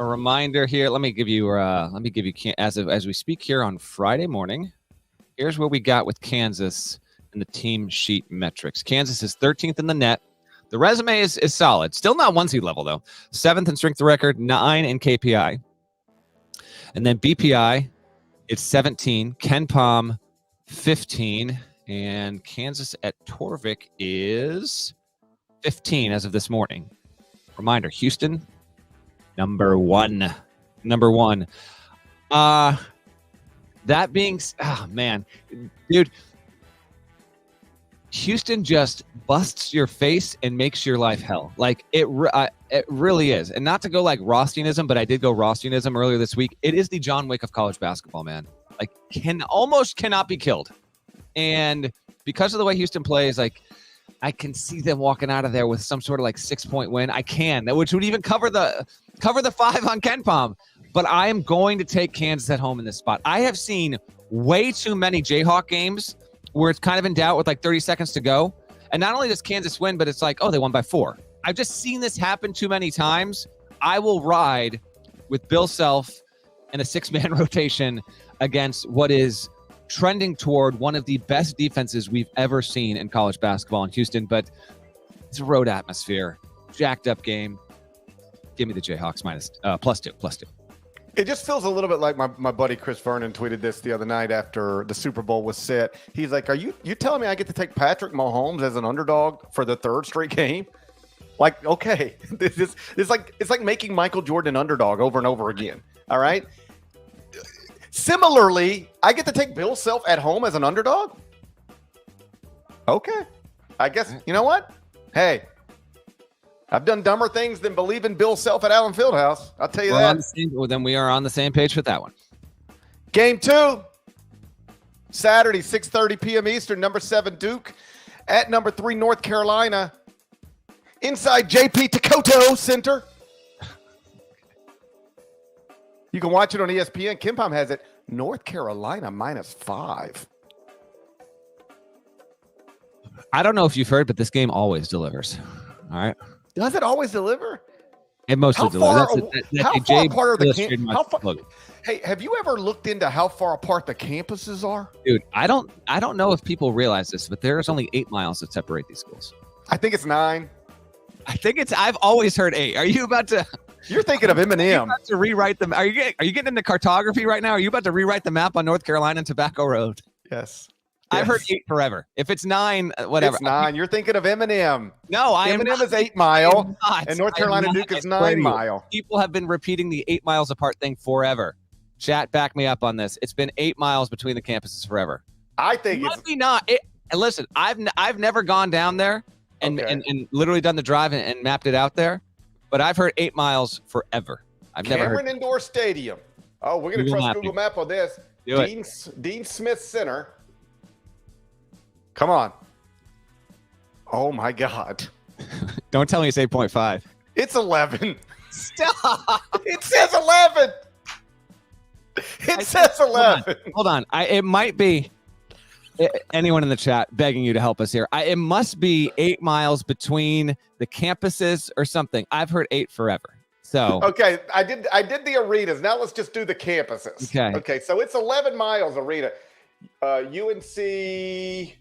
a reminder here. Let me give you as we speak here on Friday morning. Here's what we got with Kansas in the team sheet metrics. Kansas is 13th in the net. The resume is solid. Still not 1 seed level though. 7th in strength of record, 9 in KPI, and then BPI. It's 17. Ken Pom 15, and Kansas at Torvik is 15 as of this morning. Reminder: Houston. Number one. That being, man, dude, Houston just busts your face and makes your life hell. Like it really is. And not to go like Rostianism, but I did go Rostianism earlier this week. It is the John Wick of college basketball, man. Like almost cannot be killed. And because of the way Houston plays, like I can see them walking out of there with some sort of like 6-point win. I can, which would even cover the 5 on Ken Pom. But I am going to take Kansas at home in this spot. I have seen way too many Jayhawk games where it's kind of in doubt with like 30 seconds to go. And not only does Kansas win, but it's like, oh, they won by 4. I've just seen this happen too many times. I will ride with Bill Self and a 6-man rotation against what is trending toward one of the best defenses we've ever seen in college basketball in Houston. But it's a road atmosphere, jacked up game. Give me the Jayhawks plus two. It just feels a little bit like my buddy Chris Vernon tweeted this the other night after the Super Bowl was set. He's like, "Are you telling me I get to take Patrick Mahomes as an underdog for the 3rd straight game? Like, okay, it's like making Michael Jordan an underdog over and over again. All right. Similarly, I get to take Bill Self at home as an underdog. Okay, I guess you know what? Hey, I've done dumber things than believe in Bill Self at Allen Fieldhouse. I'll tell you that. Then we are on the same page with that one. Game 2, Saturday, 6:30 p.m. Eastern. Number 7 Duke at number 3 North Carolina. Inside JP Takoto Center. You can watch it on ESPN. Ken Pom has it. North Carolina -5. I don't know if you've heard, but this game always delivers. All right. Does it always deliver? It mostly delivers. How far apart are the campuses? Hey, have you ever looked into how far apart the campuses are? Dude, I don't know if people realize this, but there's only 8 miles that separate these schools. I think it's 9. I've always heard 8. Are you about to? You're thinking of Eminem. Are you about to rewrite them? Are you getting into cartography right now? Are you about to rewrite the map on North Carolina and Tobacco Road? Yes. I've heard 8 forever. If it's 9, whatever. It's 9. You're thinking of Eminem. No, Eminem is 8 mile, and North Carolina Duke is 9 mile. People have been repeating the 8 miles apart thing forever. Chat, back me up on this. It's been 8 miles between the campuses forever. I think it's not. Listen, I've never gone down there and literally done the drive and mapped it out there, but I've heard 8 miles forever. I've never heard Cameron Indoor Stadium. Oh, we're going to trust Google Map on this. Dean Smith Center. Come on. Oh, my God. Don't tell me it's 8.5. It's 11. Stop. It says 11. It says 11. Hold on. It might be anyone in the chat begging you to help us here. It must be 8 miles between the campuses or something. I've heard 8 forever. So okay, I did the arenas. Now let's just do the campuses. Okay. So it's 11 miles arena. UNC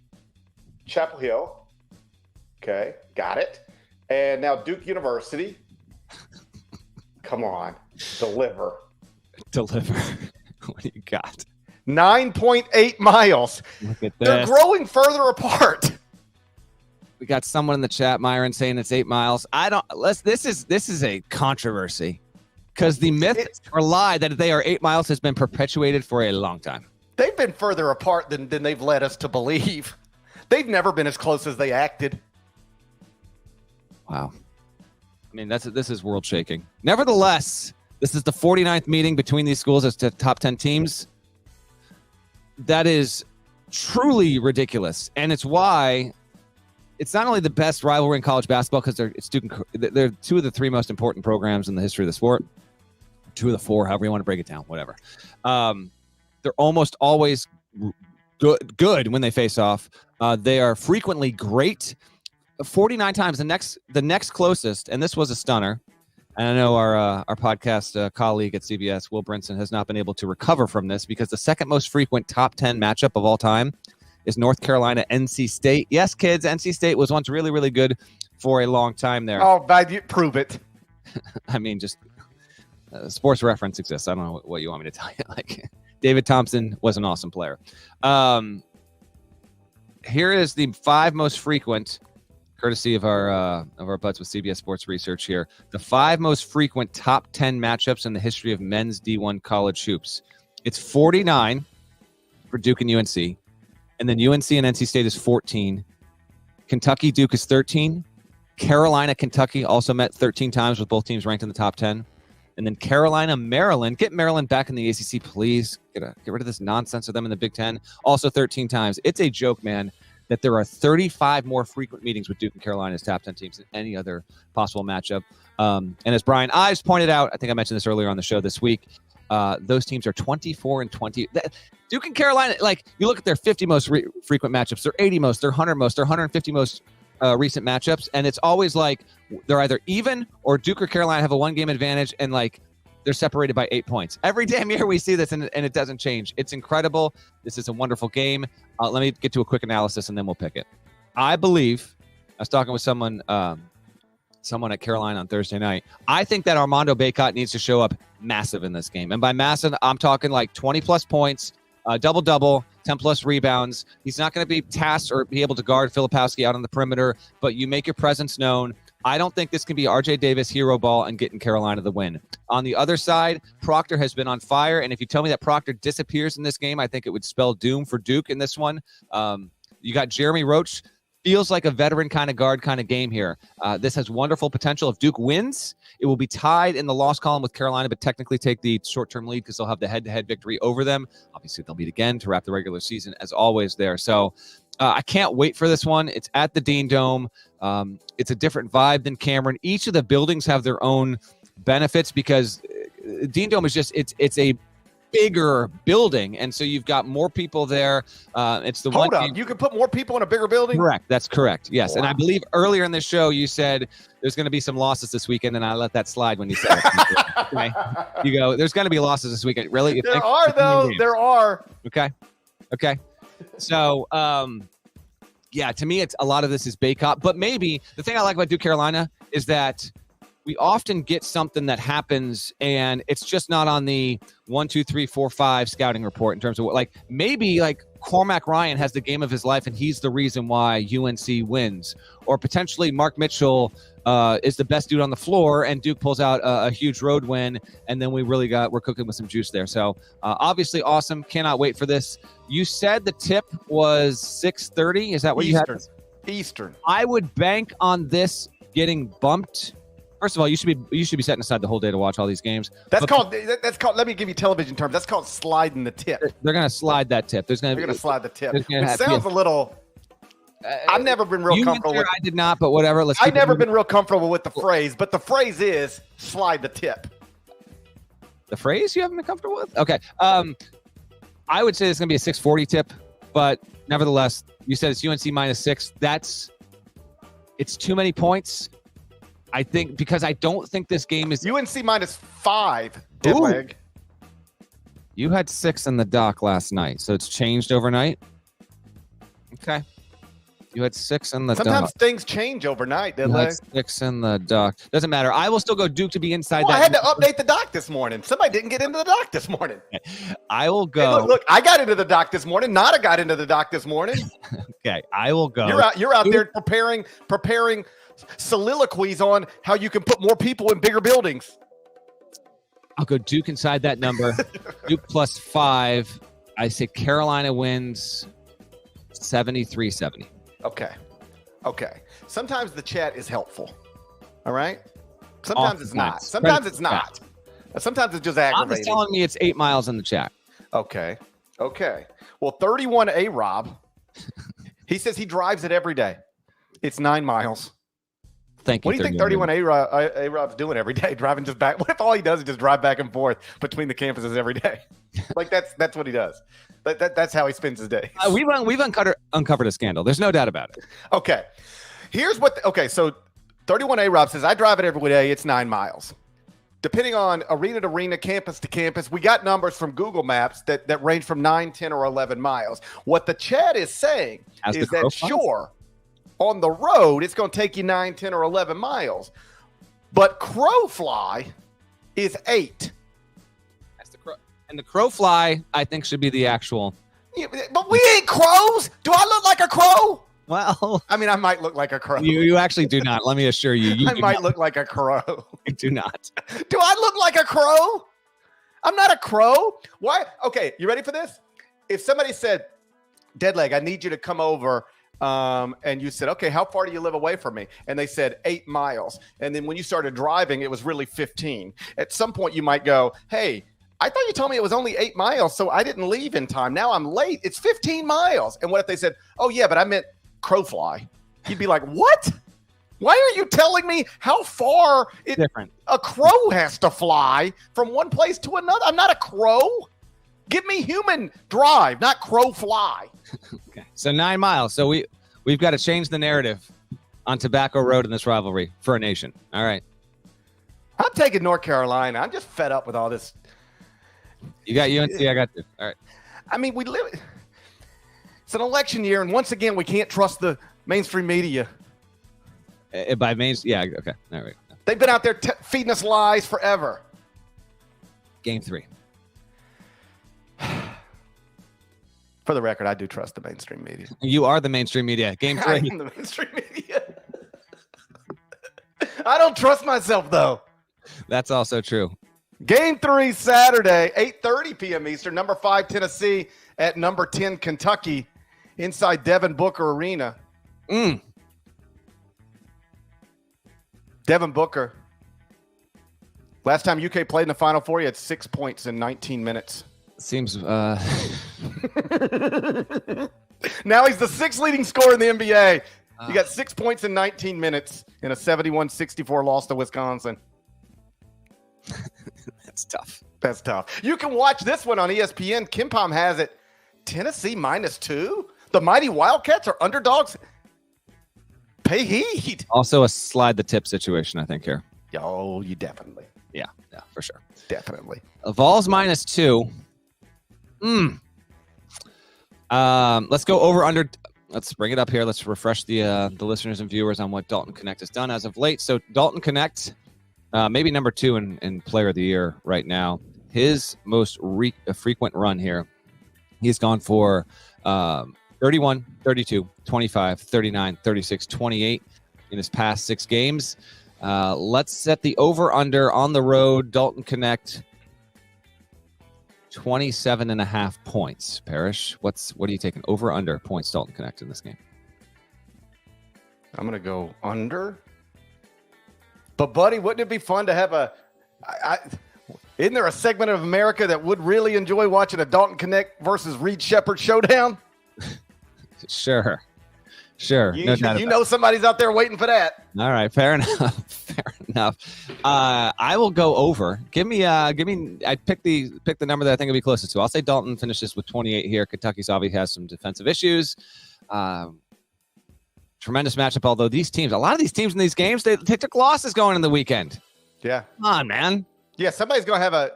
Chapel Hill. Okay, got it. And now Duke University. Come on, deliver. What do you got? 9.8 miles. Look at this. They're growing further apart. We got someone in the chat, Myron, saying it's 8 miles. This is a controversy because the myth or lie that they are 8 miles has been perpetuated for a long time. They've been further apart than they've led us to believe. They've never been as close as they acted. Wow. I mean, this is world shaking. Nevertheless, this is the 49th meeting between these schools as to top 10 teams. That is truly ridiculous. And it's why it's not only the best rivalry in college basketball because they're 2 of the 3 most important programs in the history of the sport. 2 of the 4, however you want to break it down, whatever. They're almost always good when they face off. They are frequently great. 49 times. The next closest, and this was a stunner, And I know our podcast colleague at CBS, Will Brinson, has not been able to recover from this because the second most frequent top 10 matchup of all time is North Carolina, NC State. Yes, kids, NC State was once really, really good for a long time there. Oh, but prove it. I mean, just sports reference exists. I don't know what you want me to tell you. Like, David Thompson was an awesome player. Here is the 5 most frequent, courtesy of our buds with CBS Sports Research here. The 5 most frequent top 10 matchups in the history of men's D1 college hoops. It's 49 for Duke and UNC. And then UNC and NC State is 14. Kentucky, Duke is 13. Carolina, Kentucky also met 13 times with both teams ranked in the top 10. And then Carolina, Maryland. Get Maryland back in the ACC, please. Get rid of this nonsense of them in the Big Ten. Also 13 times. It's a joke, man, that there are 35 more frequent meetings with Duke and Carolina's top 10 teams than any other possible matchup. And as Brian Ives pointed out, I think I mentioned this earlier on the show this week, those teams are 24 and 20. Duke and Carolina, like, you look at their 50 most frequent matchups, their 80 most, their 100 most, their 150 most recent matchups, and it's always like they're either even or Duke or Carolina have a 1-game advantage, and like they're separated by 8 points. Every damn year we see this, and it doesn't change. It's incredible. This is a wonderful game. Let me get to a quick analysis, and then we'll pick it. I believe, I was talking with someone at Carolina on Thursday night. I think that Armando Bacot needs to show up massive in this game. And by massive, I'm talking like 20-plus points, double-double, 10-plus rebounds. He's not going to be tasked or be able to guard Filipowski out on the perimeter, but you make your presence known. I don't think this can be R.J. Davis hero ball and getting Carolina the win. On the other side, Proctor has been on fire, and if you tell me that Proctor disappears in this game, I think it would spell doom for Duke in this one. You got Jeremy Roach. Feels like a veteran kind of guard kind of game here. This has wonderful potential. If Duke wins, it will be tied in the loss column with Carolina, but technically take the short-term lead because they'll have the head-to-head victory over them. Obviously, they'll meet again to wrap the regular season, as always there. So I can't wait for this one. It's at the Dean Dome. It's a different vibe than Cameron. Each of the buildings have their own benefits because Dean Dome is just, it's a bigger building, and so you've got more people there. It's the Hold one up, game. you can put more people in a bigger building? Correct. That's correct. Yes. Wow. And I believe earlier in the show you said there's going to be some losses this weekend, and I let that slide when you said it. Okay. You go, there's going to be losses this weekend. Really? You There think? are, though. There are. Okay. So, yeah, to me, it's a lot of this is Bacot, but maybe the thing I like about Duke Carolina is that we often get something that happens and it's just not on the 1, 2, 3, 4, 5 scouting report in terms of what, like, maybe like Cormac Ryan has the game of his life and he's the reason why UNC wins, or potentially Mark Mitchell is the best dude on the floor and Duke pulls out a huge road win. And then we're cooking with some juice there. So obviously awesome. Cannot wait for this. You said the tip was 6:30. Is that what Eastern. you had? Eastern. I would bank on this getting bumped. First of all, you should be setting aside the whole day to watch all these games. That's called. Let me give you television terms. That's called sliding the tip. They're going to slide that tip. They're going to slide the tip. It sounds a little. I've never been real comfortable with. I did not, but whatever. I've never been real comfortable with the phrase, but the phrase is slide the tip. The phrase you haven't been comfortable with? Okay. I would say it's going to be a 640 tip, but nevertheless, you said it's UNC -6. It's too many points. I think because I don't think this game is UNC -5. Deadleg. You had 6 in the dock last night, so it's changed overnight. Okay. You had 6 in the dock. Sometimes things change overnight, You had Deadleg. 6 in the dock. Doesn't matter. I will still go Duke to be inside that. I had to update the dock this morning. Somebody didn't get into the dock this morning. I will go. Hey, look, I got into the dock this morning. Nada got into the dock this morning. Okay, I will go. You're out there preparing soliloquies on how you can put more people in bigger buildings. I'll go Duke inside that number. Duke +5. I say Carolina wins 73-70. Okay. Sometimes the chat is helpful. All right? Sometimes it's not. Oftentimes. Sometimes it's not. Sometimes it's just aggravating. I'm just telling me it's 8 miles in the chat. Okay. Well, 31A Rob, he says he drives it every day. It's 9 miles. Thank you. What do you think 31A Rob's doing every day? Driving just back? What if all he does is just drive back and forth between the campuses every day? Like that's what he does. That's how he spends his day. We've uncovered a scandal. There's no doubt about it. Okay. So 31A Rob says, I drive it every day. It's 9 miles. depending on arena to arena, campus to campus, we got numbers from Google Maps that range from 9, 10, or 11 miles. What the chat is saying is that, sure, on the road, it's going to take you 9, 10, or 11 miles. But crow fly is 8. That's the crow. And the crow fly, I think, should be the actual. Yeah, but we ain't crows. Do I look like a crow? Well, I mean, I might look like a crow. You actually do not. Let me assure you. I might look like a crow. You do not. Do I look like a crow? I'm not a crow. Why? Okay, you ready for this? If somebody said, Deadleg, I need you to come over, and you said, okay, how far do you live away from me? And they said 8 miles. And then when you started driving, it was really 15. At some point, you might go, hey, I thought you told me it was only 8 miles, so I didn't leave in time. Now I'm late. It's 15 miles. And what if they said, oh, yeah, but I meant crow fly? You'd be like, what? Why are you telling me how far a crow has to fly from one place to another? I'm not a crow. Give me human drive, not crow fly. Okay. So 9 miles. So we've got to change the narrative on Tobacco Road in this rivalry for a nation. All right. I'm taking North Carolina. I'm just fed up with all this. You got UNC. I got you. All right. I mean, it's an election year, and once again, we can't trust the mainstream media. By yeah, okay. All right. They've been out there feeding us lies forever. Game 3. For the record, I do trust the mainstream media. You are the mainstream media. Game 3. I am the mainstream media. I don't trust myself, though. That's also true. Game 3 Saturday, 8:30 p.m. Eastern. Number 5 Tennessee at number 10 Kentucky inside Devin Booker Arena. Devin Booker. Last time UK played in the Final Four, he had 6 points in 19 minutes. Seems. Now he's the 6th leading scorer in the NBA. He got 6 points in 19 minutes in a 71-64 loss to Wisconsin. That's tough. That's tough. You can watch this one on ESPN. KenPom has it. Tennessee -2. The mighty Wildcats are underdogs. Pay heed. Also a slide the tip situation, I think, here. Oh, you definitely. Yeah, for sure. Definitely. Vols -2. Let's go over under. Let's bring it up here. Let's refresh the listeners and viewers on what Dalton Connect has done as of late. So Dalton Connect, maybe number 2 in Player of the Year right now. His most frequent run here, he's gone for 31, 32, 25, 39, 36, 28 in his past 6 games. Let's set the over-under on the road. Dalton Connect, 27.5 points. Parrish, what are you taking? Over-under points Dalton Connect in this game? I'm going to go under. But, buddy, wouldn't it be fun to have isn't there a segment of America that would really enjoy watching a Dalton Connect versus Reed Shepherd showdown? Sure. You know somebody's out there waiting for that. All right, fair enough. I will go over. Give me. I pick the number that I think will be closest to. I'll say Dalton finishes with 28 here. Kentucky's obviously has some defensive issues. Tremendous matchup. Although a lot of these teams in these games, they took losses going in the weekend. Yeah. Come on, man. Yeah, somebody's gonna have a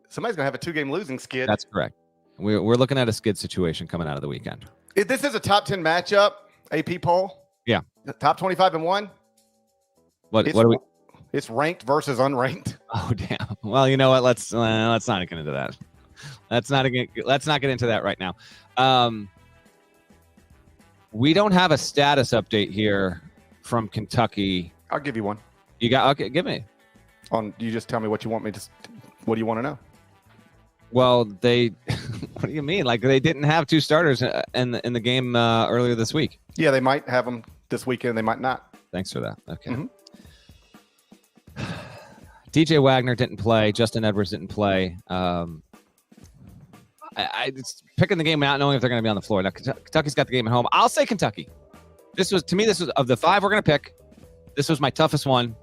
2-game losing skid. That's correct. We're looking at a skid situation coming out of the weekend. This is a top 10 matchup. AP poll. Yeah. Top 25 and 1. What are we? It's ranked versus unranked. Oh damn. Well, you know what? Let's not get into that. Let's not get into that right now. We don't have a status update here from Kentucky. I'll give you one. You got okay? Give me. You just tell me what you want me to. What do you want to know? Well, what do you mean? Like they didn't have 2 starters in the game earlier this week? Yeah, they might have them this weekend. They might not. Thanks for that. Okay. DJ Wagner didn't play. Justin Edwards didn't play. It's picking the game out, knowing if they're going to be on the floor. Now, Kentucky's got the game at home. I'll say Kentucky. This was of the 5 we're going to pick. This was my toughest one,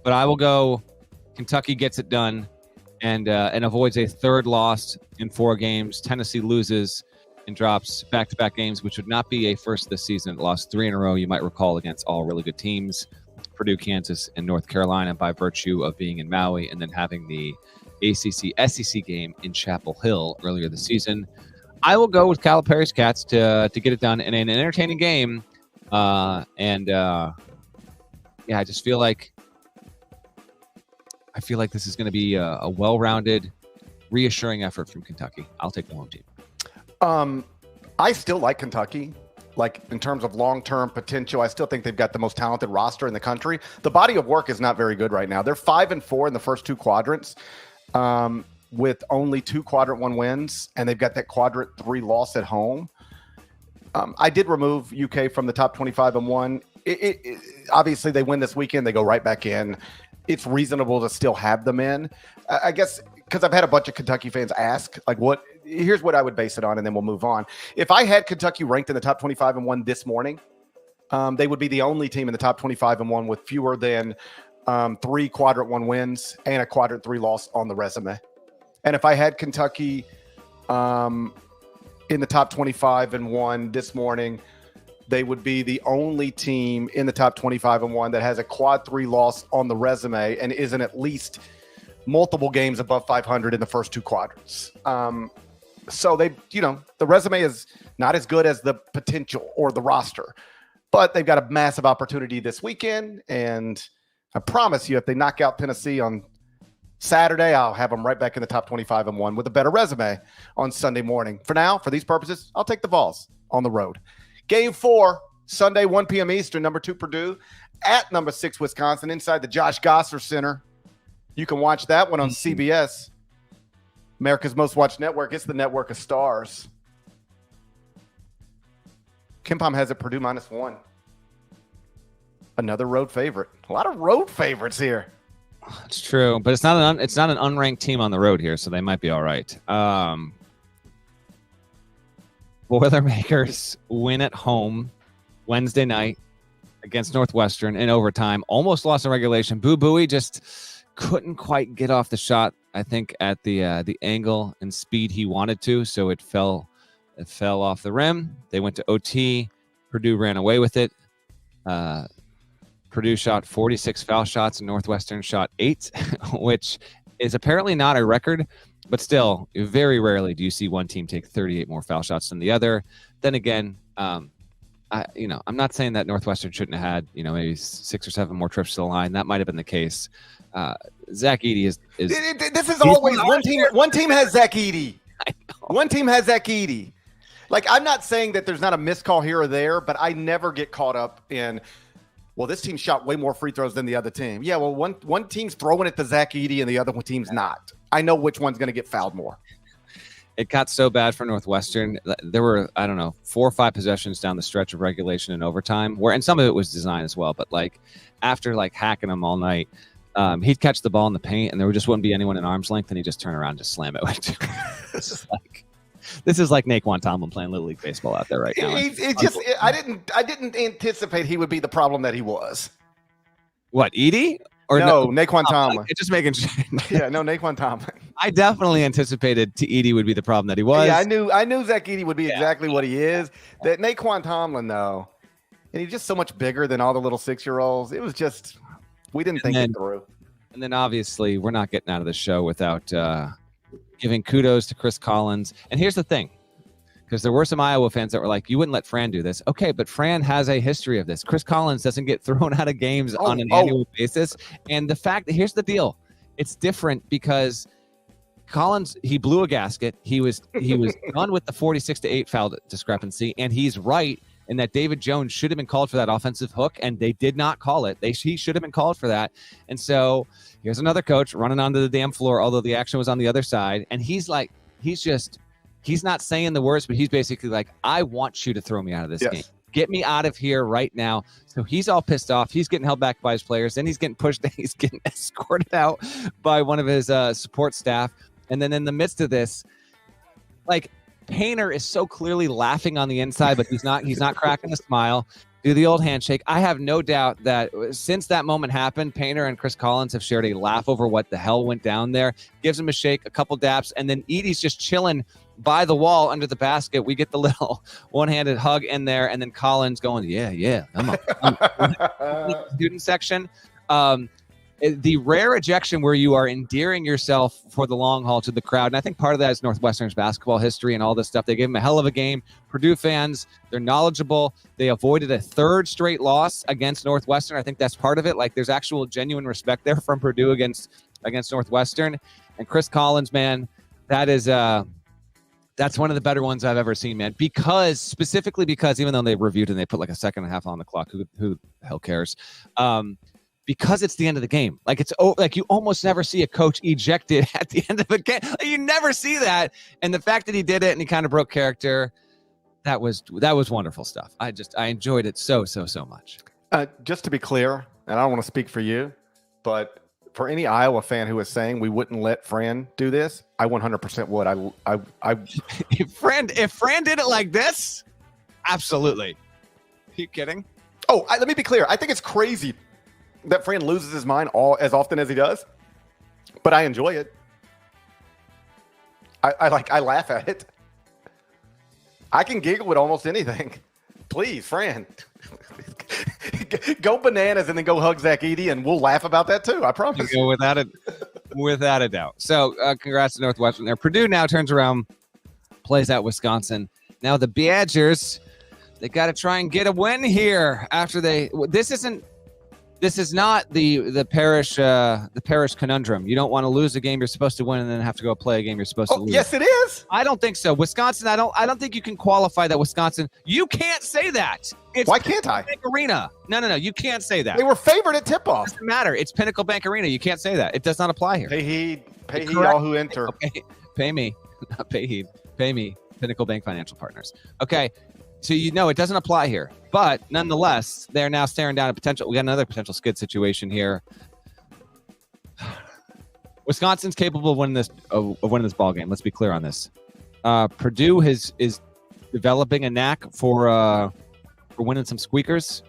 but I will go. Kentucky gets it done. And avoids a 3rd loss in 4 games. Tennessee loses and drops back-to-back games, which would not be a first this season. It lost 3 in a row, you might recall, against all really good teams. Purdue, Kansas, and North Carolina by virtue of being in Maui and then having the ACC SEC game in Chapel Hill earlier this season. I will go with Calipari's Cats to get it done in an entertaining game. I just feel like this is going to be a well-rounded, reassuring effort from Kentucky. I'll take the home team. I still like Kentucky. Like, in terms of long-term potential, I still think they've got the most talented roster in the country. The body of work is not very good right now. They're 5-4 in the first two quadrants, with only 2 quadrant 1 wins, and they've got that quadrant 3 loss at home. I did remove UK from the top 25 and 1. Obviously, they win this weekend, they go right back in. It's reasonable to still have them in. I guess because I've had a bunch of Kentucky fans ask, like, here's what I would base it on, and then we'll move on. If I had Kentucky ranked in the top 25 and 1 this morning, they would be the only team in the top 25 and 1 with fewer than 3 quadrant 1 wins and a quadrant 3 loss on the resume. And if I had Kentucky in the top 25 and 1 this morning, they would be the only team in the top 25 and 1 that has a quad 3 loss on the resume and isn't at least multiple games above 500 in the first 2 quadrants. So the resume is not as good as the potential or the roster, but they've got a massive opportunity this weekend. And I promise you, if they knock out Tennessee on Saturday, I'll have them right back in the top 25 and 1 with a better resume on Sunday morning. For now, for these purposes, I'll take the Vols on the road. Game 4, Sunday, 1 p.m. Eastern, number 2 Purdue at number 6 Wisconsin inside the Josh Gosser Center. You can watch that one on CBS, America's most watched network. It's the network of stars. KenPom has it Purdue -1. Another road favorite. A lot of road favorites here. It's true, but it's not an unranked team on the road here, so they might be all right. Boilermakers win at home Wednesday night against Northwestern in overtime. Almost lost in regulation. Boo Buie just couldn't quite get off the shot, I think, at the angle and speed he wanted to, so it fell off the rim. They went to OT. Purdue ran away with it. Purdue shot 46 foul shots and Northwestern shot 8, which is apparently not a record, but still, very rarely do you see one team take 38 more foul shots than the other. Then again, I'm not saying that Northwestern shouldn't have had, maybe 6 or 7 more trips to the line. That might have been the case. Zach Edey is. This is always one team. One team has Zach Edey. One team has Zach Edey. Like, I'm not saying that there's not a missed call here or there, but I never get caught up in, well, this team shot way more free throws than the other team. Yeah, well, one team's throwing it to Zach Edey and the other team's not. I know which one's going to get fouled more. It got so bad for Northwestern. There were, 4 or 5 possessions down the stretch of regulation and overtime, and some of it was design as well. But after hacking them all night, he'd catch the ball in the paint, and there just wouldn't be anyone in arm's length, and he'd just turn around and just slam it. This is like Naquan Tomlin playing Little League baseball out there right now. I didn't anticipate he would be the problem that he was. What, Edey? Or no, Naquan Tomlin. Just making sure. Yeah, no, Naquan Tomlin. I definitely anticipated Edey would be the problem that he was. Yeah, I knew Zach Edey would be exactly what he is. That Naquan Tomlin, though, and he's just so much bigger than all the little 6-year-olds. It was just, we didn't think it through. And then obviously we're not getting out of the show without giving kudos to Chris Collins. And here's the thing, because there were some Iowa fans that were like, you wouldn't let Fran do this. Okay, but Fran has a history of this. Chris Collins doesn't get thrown out of games on an annual basis. And the fact that, here's the deal. It's different because Collins, he blew a gasket. He was done with the 46-8 foul discrepancy. And he's right in that David Jones should have been called for that offensive hook, and they did not call it. He should have been called for that. And so here's another coach running onto the damn floor, although the action was on the other side. And he's not saying the words, but he's basically like, I want you to throw me out of this game. Get me out of here right now. So he's all pissed off. He's getting held back by his players. Then he's getting pushed. He's getting escorted out by one of his support staff. And then in the midst of this, Painter is so clearly laughing on the inside, but he's not cracking a smile. do the old handshake. I have no doubt that since that moment happened, Painter and Chris Collins have shared a laugh over what the hell went down there. Gives him a shake, a couple daps, and then Edie's just chilling by the wall under the basket. We get the little one-handed hug in there, and then Collins going, yeah, I'm a student section. The rare ejection where you are endearing yourself for the long haul to the crowd. And I think part of that is Northwestern's basketball history and all this stuff. They gave them a hell of a game. Purdue fans, they're knowledgeable. They avoided a third straight loss against Northwestern. I think that's part of it. Like, there's actual genuine respect there from Purdue against Northwestern. And Chris Collins, man, that's one of the better ones I've ever seen, man. Specifically because even though they reviewed and they put like a second and a half on the clock, who the hell cares? Because it's the end of the game. Like, you almost never see a coach ejected at the end of a game. Like, you never see that. And the fact that he did it and he kind of broke character, that was wonderful stuff. I enjoyed it so much. Just to be clear, and I don't want to speak for you, but for any Iowa fan who is saying we wouldn't let Fran do this, I 100% would. If Fran did it like this, absolutely. Are you kidding? Oh, let me be clear. I think it's crazy that Fran loses his mind as often as he does, but I enjoy it. I laugh at it. I can giggle at almost anything. Please, Fran, go bananas and then go hug Zach Edey, and we'll laugh about that too. I promise. You go without a doubt. So, congrats to Northwestern there. Purdue now turns around, plays at Wisconsin. Now the Badgers, they got to try and get a win here after This is not the parish conundrum. You don't want to lose a game you're supposed to win and then have to go play a game you're supposed to lose. Yes, it is. I don't think so. Wisconsin, I don't think you can qualify that Wisconsin. You can't say that. Why can't I? Bank Arena. No. You can't say that. They were favored at tip-off. It doesn't matter. It's Pinnacle Bank Arena. You can't say that. It does not apply here. Pay heed all who enter. Okay. Pay me. Not pay heed. Pay me. Pinnacle Bank Financial Partners. Okay. So it doesn't apply here. But nonetheless, they're now staring down a potential. We got another potential skid situation here. Wisconsin's capable of winning this ball game. Let's be clear on this. Purdue is developing a knack for winning some squeakers.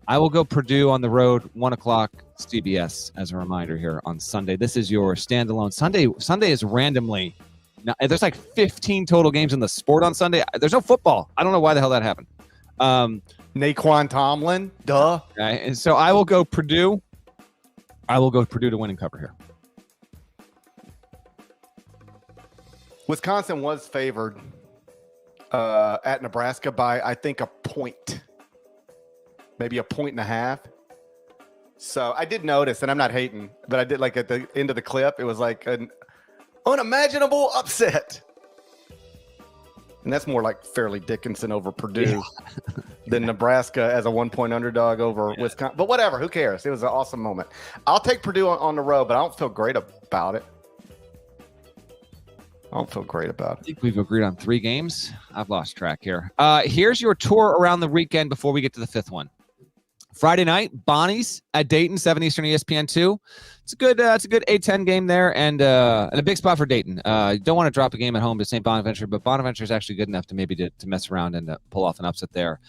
I will go Purdue on the road, 1:00 CBS as a reminder here on Sunday. This is your standalone Sunday. Sunday is randomly. Now, there's like 15 total games in the sport on Sunday. There's no football. I don't know why the hell that happened. Naquan Tomlin, duh. Okay, and so I will go Purdue. I will go Purdue to win and cover here. Wisconsin was favored at Nebraska by, I think, a point, maybe a point and a half. So I did notice, and I'm not hating, but I did, like, at the end of the clip, it was like an unimaginable upset. And that's more like Fairleigh Dickinson over Purdue than Nebraska as a 1-point underdog over Wisconsin. But whatever, who cares? It was an awesome moment. I'll take Purdue on the road, but I don't feel great about it. I think we've agreed on 3 games. I've lost track here. Here's your tour around the weekend before we get to the 5th one. Friday night, Bonnie's at Dayton, 7 Eastern, ESPN2. It's a good A-10 game there, and a big spot for Dayton. You don't want to drop a game at home to St. Bonaventure, but Bonaventure is actually good enough to maybe to mess around and pull off an upset there.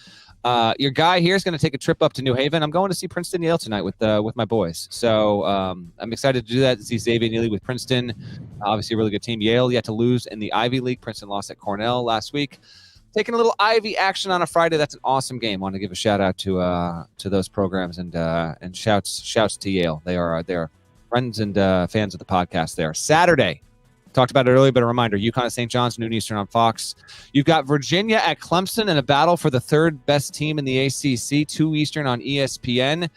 Your guy here is going to take a trip up to New Haven. I'm going to see Princeton Yale tonight with my boys. So I'm excited to do that, to see Xavier Neely with Princeton. Obviously a really good team. Yale yet to lose in the Ivy League. Princeton lost at Cornell last week. Taking a little Ivy action on a Friday. That's an awesome game. Want to give a shout out to those programs and shouts to Yale. They're friends and fans of the podcast there. Saturday, talked about it earlier, but a reminder, UConn at St. John's, noon Eastern on Fox. You've got Virginia at Clemson in a battle for the 3rd best team in the ACC, 2 Eastern on ESPN.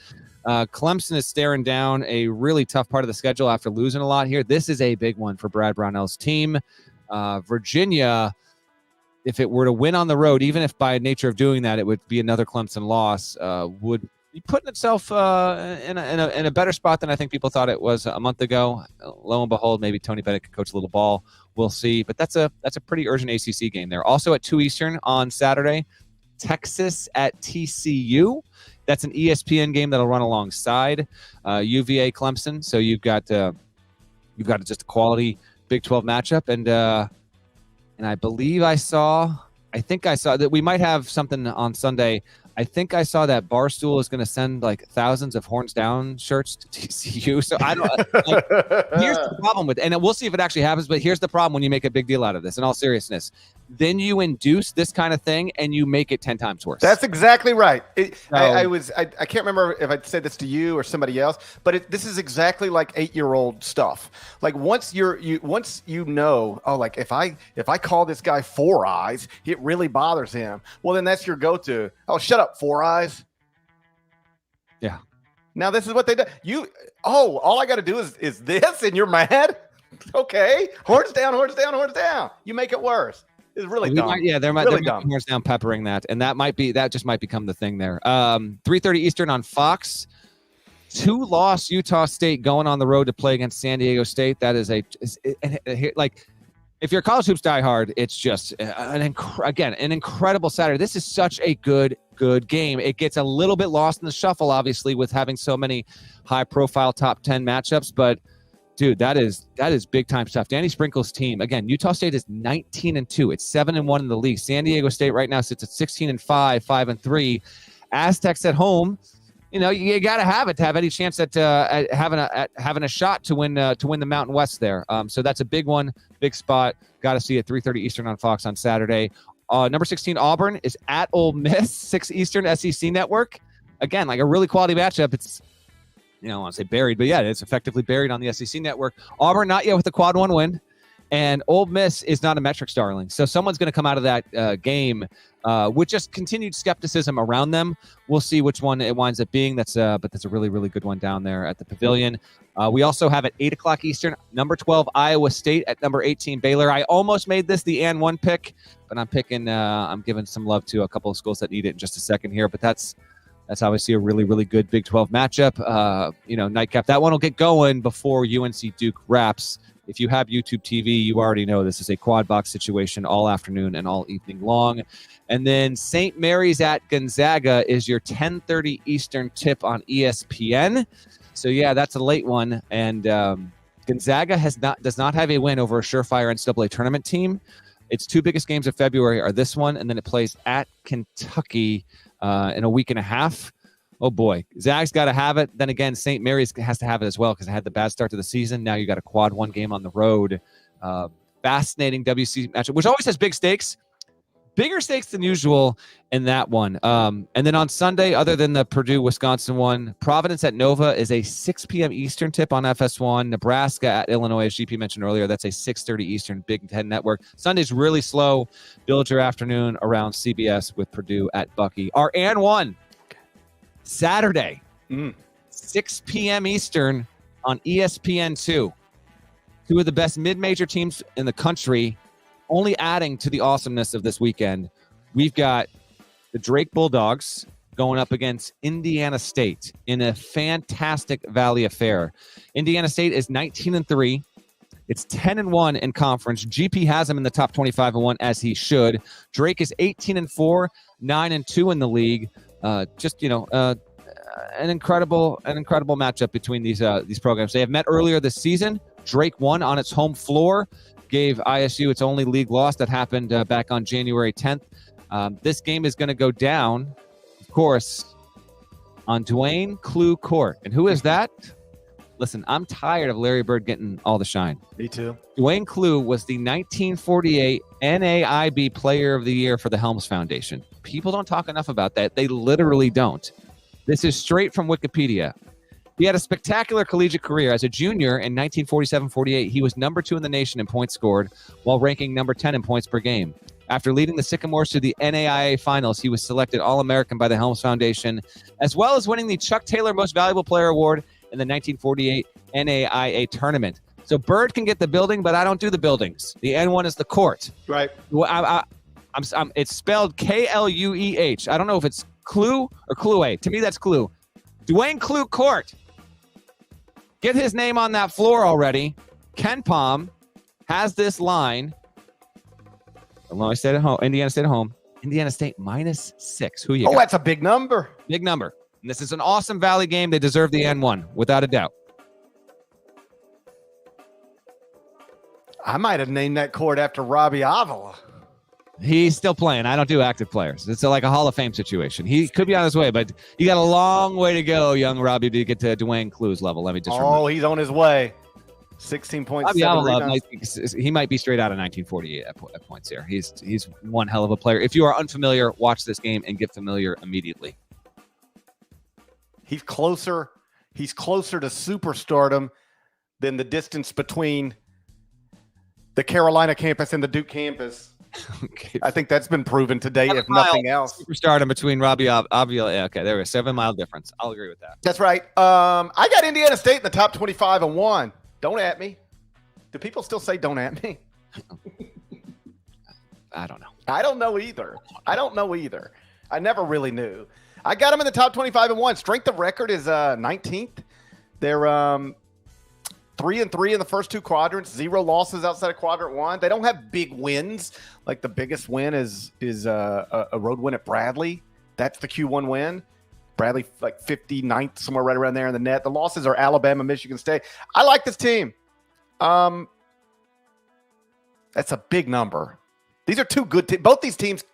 Clemson is staring down a really tough part of the schedule after losing a lot here. This is a big one for Brad Brownell's team. Virginia, if it were to win on the road, even if by nature of doing that it would be another Clemson loss, would be putting itself in a better spot than I think people thought it was a month ago. Lo and behold, maybe Tony Bennett could coach a little ball. We'll see. But that's a pretty urgent ACC game there. Also at 2 Eastern on Saturday, Texas at TCU. That's an ESPN game that'll run alongside UVA Clemson. So you've got just a quality Big 12 matchup, and I believe I saw I think I saw that we might have something on Sunday. I think I saw that Barstool is going to send like thousands of horns down shirts to TCU. So I don't. Here's the problem with, and we'll see if it actually happens. But here's the problem when you make a big deal out of this. In all seriousness, then you induce this kind of thing and you make it 10 times worse. That's exactly right. I can't remember if I said this to you or somebody else, but this is exactly like 8-year-old stuff. Like once you know, oh, like if I call this guy Four Eyes, it really bothers him. Well, then that's your go-to. Oh, shut up, Four Eyes. Yeah. Now this is what they do. All I got to do is this, and you're mad. Okay, horns down, horns down, horns down. You make it worse. It's really dumb. There might be horns down peppering that, and that just might become the thing there. 3:30 Eastern on Fox. 2-loss Utah State going on the road to play against San Diego State. That is like, if you're a college hoops diehard, it's just an incredible Saturday. This is such a good game. It gets a little bit lost in the shuffle, obviously, with having so many high-profile top 10 matchups, but. Dude, that is big time stuff. Danny Sprinkle's team. Again, Utah State is 19-2. It's 7-1 in the league. San Diego State right now sits at 16-5, 5-3. Aztecs at home. You know, you got to have it to have any chance at having a shot to win the Mountain West there. So that's a big one, big spot. Got to see it 3:30 Eastern on Fox on Saturday. Number 16 Auburn is at Ole Miss, 6 Eastern, SEC Network. Again, like a really quality matchup. It's I don't want to say buried, but yeah, it's effectively buried on the SEC Network. Auburn not yet with the quad 1 win, and Ole Miss is not a metrics darling. So someone's going to come out of that game with just continued skepticism around them. We'll see which one it winds up being. But that's a really, really good one down there at the Pavilion. We also have at 8 o'clock Eastern, number 12 Iowa State at number 18 Baylor. I almost made this the and 1 pick, but I'm giving some love to a couple of schools that need it in just a second here. But that's obviously a really, really good Big 12 matchup. Nightcap. That one will get going before UNC Duke wraps. If you have YouTube TV, you already know this is a quad box situation all afternoon and all evening long. And then St. Mary's at Gonzaga is your 10:30 Eastern tip on ESPN. So, yeah, that's a late one. And Gonzaga does not have a win over a surefire NCAA tournament team. Its 2 biggest games of February are this one, and then it plays at Kentucky in a week and a half. Oh boy, Zag's got to have it. Then again, St. Mary's has to have it as well because it had the bad start to the season. Now you got a quad 1 game on the road. Fascinating WC matchup, which always has big stakes, bigger stakes than usual in that one. And then on Sunday, other than the Purdue-Wisconsin one, Providence at Nova is a 6 p.m. Eastern tip on FS1. Nebraska at Illinois, as GP mentioned earlier, that's a 6:30 Eastern Big Ten Network. Sunday's really slow. Build your afternoon around CBS with Purdue at Bucky. Our and 1, Saturday, 6 p.m. Eastern on ESPN2. 2 of the best mid-major teams in the country, only adding to the awesomeness of this weekend. We've got the Drake Bulldogs going up against Indiana State in a fantastic Valley affair. Indiana State is 19-3. It's 10-1 in conference. GP has them in the top 25-1 as he should. Drake is 18-4, 9-2 in the league. An incredible matchup between these programs. They have met earlier this season. Drake won on its home floor, gave ISU its only league loss that happened back on January 10th. This game is going to go down, of course, on Dwayne Clue Court. And who is that? Listen, I'm tired of Larry Bird getting all the shine. Me too. Dwayne Clue was the 1948 NAIB Player of the Year for the Helms Foundation. People don't talk enough about that. They literally don't. This is straight from Wikipedia. He had a spectacular collegiate career. As a junior in 1947-48, he was number 2 in the nation in points scored while ranking number 10 in points per game. After leading the Sycamores to the NAIA finals, he was selected All-American by the Helms Foundation, as well as winning the Chuck Taylor Most Valuable Player Award in the 1948 NAIA tournament. So Bird can get the building, but I don't do the buildings. The N1 is the court. Right. It's spelled K-L-U-E-H. I don't know if it's Clue or Clue. To me, that's Clue. Dwayne Clue Court. Get his name on that floor already. Ken Palm has this line. Illinois State at home. Indiana State at home. Indiana State -6. Who you got? That's a big number. Big number. And this is an awesome Valley game. They deserve the N1, without a doubt. I might have named that court after Robbie Avila. He's still playing. I don't do active players. It's like a Hall of Fame situation. He could be on his way, but you got a long way to go, young Robbie, to get to Dwayne Clue's level. Let me just remember. He's on his way. 16.7 rebounds. He might be straight out of 1948 at points here. He's one hell of a player. If you are unfamiliar, watch this game and get familiar immediately. He's closer to superstardom than the distance between the Carolina campus and the Duke campus. Okay. I think that's been proven today, if nothing else. Superstardom between Robbie Avila. Okay, there was a 7-mile difference. I'll agree with that. That's right. I got Indiana State in the top 25 and 1. Don't at me. Do people still say don't at me? I don't know. I don't know either. I never really knew. I got them in the top 25 and 1. Strength of record is 19th. They're 3-3 in the first two quadrants, 0 losses outside of quadrant 1. They don't have big wins. Like the biggest win is a road win at Bradley. That's the Q1 win. Bradley like 59th, somewhere right around there in the net. The losses are Alabama, Michigan State. I like this team. That's a big number. These are two good teams. Both these teams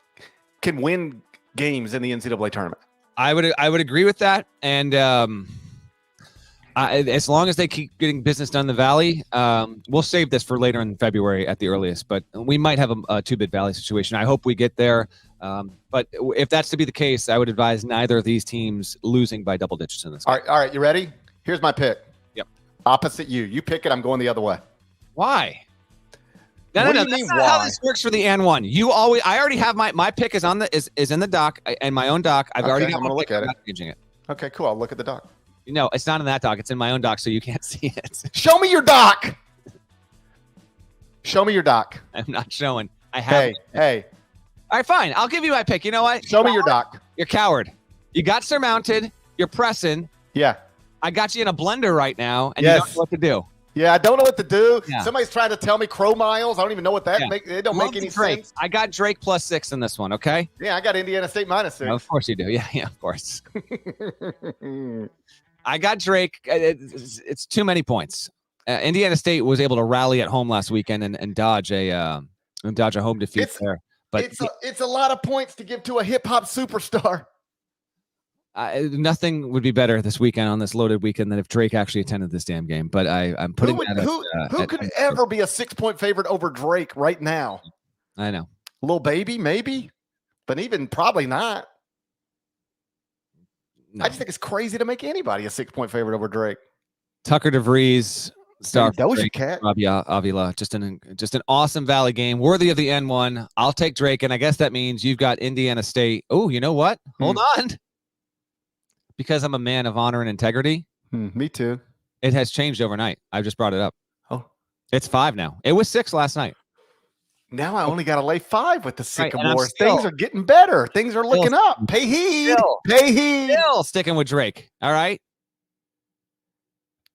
can win games in the NCAA tournament. I would agree with that, and as long as they keep getting business done in the Valley, we'll save this for later in February at the earliest. But we might have a two-bit Valley situation. I hope we get there. But if that's to be the case, I would advise neither of these teams losing by double digits in this game. All right, you ready? Here's my pick. Yep. Opposite you. You pick it. I'm going the other way. Why? No. That's not how this works for the N1. I already have my pick is in the doc and my own doc. I've already got I'm gonna look at it. I'm not changing it. Okay, cool. I'll look at the doc. No, it's not in that doc. It's in my own doc, so you can't see it. Show me your doc. Show me your doc. I'm not showing. I have. Hey. All right, fine. I'll give you my pick. You know what? Show me your doc. You're coward. You got surmounted. You're pressing. Yeah. I got you in a blender right now, and you don't know what to do. Yeah, I don't know what to do. Yeah. Somebody's trying to tell me crow miles. I don't even know what that makes. It don't make any sense. I got Drake +6 in this one, okay? Yeah, I got Indiana State -6. Oh, of course you do. Yeah, of course. I got Drake. It's too many points. Indiana State was able to rally at home last weekend and dodge a home defeat there. But it's a lot of points to give to a hip hop superstar. Nothing would be better this weekend on this loaded weekend than if Drake actually attended this damn game. But I'm putting who could ever be a 6-point favorite over Drake right now? I know. Lil Baby, maybe, but even probably not. No. I just think it's crazy to make anybody a 6-point favorite over Drake. Tucker DeVries, star Doja Cat, Robbie Avila, just an awesome Valley game, worthy of the N1. I'll take Drake, and I guess that means you've got Indiana State. Oh, you know what? Hold on. Because I'm a man of honor and integrity. Me too. It has changed overnight. I just brought it up. Oh, it's 5 now. It was 6 last night. Now I only got to lay 5 with the Sycamores. Right, things are getting better. Things are looking up. Pay heed. Pay heed. Still sticking with Drake. All right.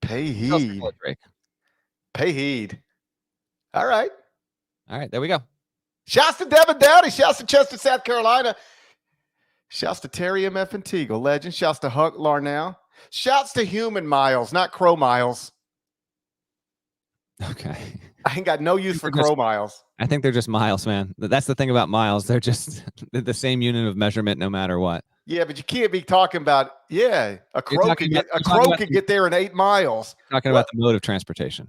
Pay heed. Drake. Pay heed. All right. There we go. Shouts to Devin Dowdy. Shouts to Chester, South Carolina. Shouts to Terry MF and Teagle, legend. Shouts to Huck Larnell. Shouts to Human Miles, not Crow Miles. Okay. I ain't got no use for Crow Miles. I think they're just miles, man. That's the thing about miles. They're just the same unit of measurement no matter what. Yeah, but you can't be talking about, a crow could get there in 8 miles. Talking about the mode of transportation.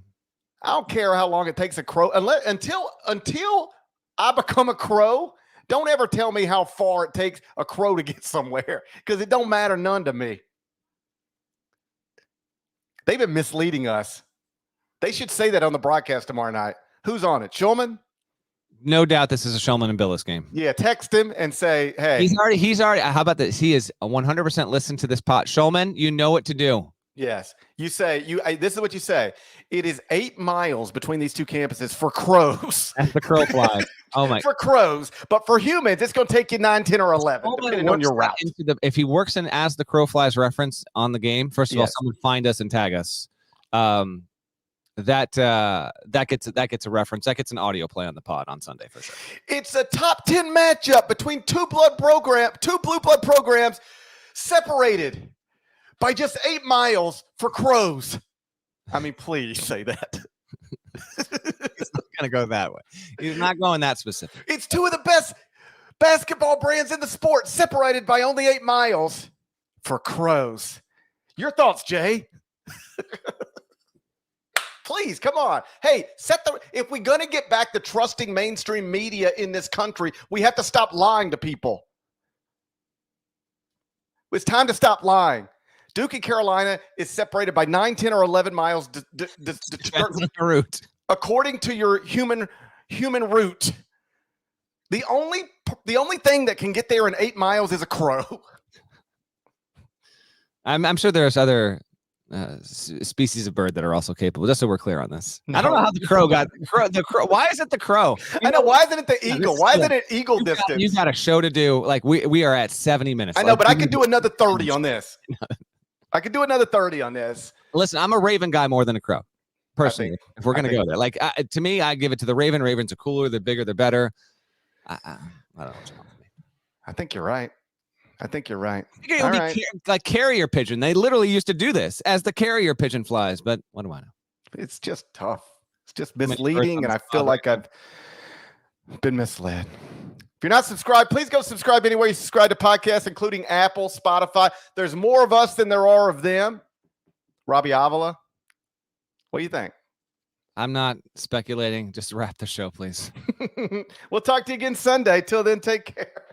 I don't care how long it takes a crow. Until I become a crow, don't ever tell me how far it takes a crow to get somewhere, because it don't matter none to me. They've been misleading us. They should say that on the broadcast tomorrow night. Who's on it? Shulman? No doubt this is a Shulman and Billis game. Yeah, text him and say, hey. He's already, how about this? He is 100% listen to this pot. Shulman, you know what to do. Yes. You say, this is what you say. It is 8 miles between these two campuses for crows. That's the crow fly. Oh my. For crows. But for humans, it's going to take you 9, 10, or 11, depending on your route. If he works in as the crow flies reference on the game, first of all, someone find us and tag us. That gets a reference. That gets an audio play on the pod on Sunday for sure. It's a top 10 matchup between two blue blood programs separated by just 8 miles for crows. I mean, please say that. going to go that way. He's not going that specific. It's two of the best basketball brands in the sport, separated by only 8 miles for crows. Your thoughts, Jay? Please, come on. Hey, if we're going to get back to trusting mainstream media in this country, we have to stop lying to people. It's time to stop lying. Duke and Carolina is separated by 9, 10, or 11 miles. Route. According to your human route. The only thing that can get there in 8 miles is a crow. I'm sure there's other species of bird that are also capable. Just so we're clear on this. No. I don't know how the crow got the crow. Why is it the crow? I know. Why isn't it the eagle? Why isn't it eagle distance? You got a show to do. Like we are at 70 minutes. I know, but I could do another 30 on this. I could do another 30 on this. Listen, I'm a Raven guy more than a crow. Personally, if we're gonna go there, like to me, I give it to the Raven. Ravens are cooler. They're bigger. They're better. I don't know what's wrong with me. I think you're right. All right. Like carrier pigeon. They literally used to do this as the carrier pigeon flies. But what do I know? It's just tough. It's just misleading, and I feel like I've been misled. If you're not subscribed, please go subscribe anywhere you subscribe to podcasts, including Apple, Spotify. There's more of us than there are of them. Robbie Avila, what do you think? I'm not speculating. Just wrap the show, please. We'll talk to you again Sunday. Till then, take care.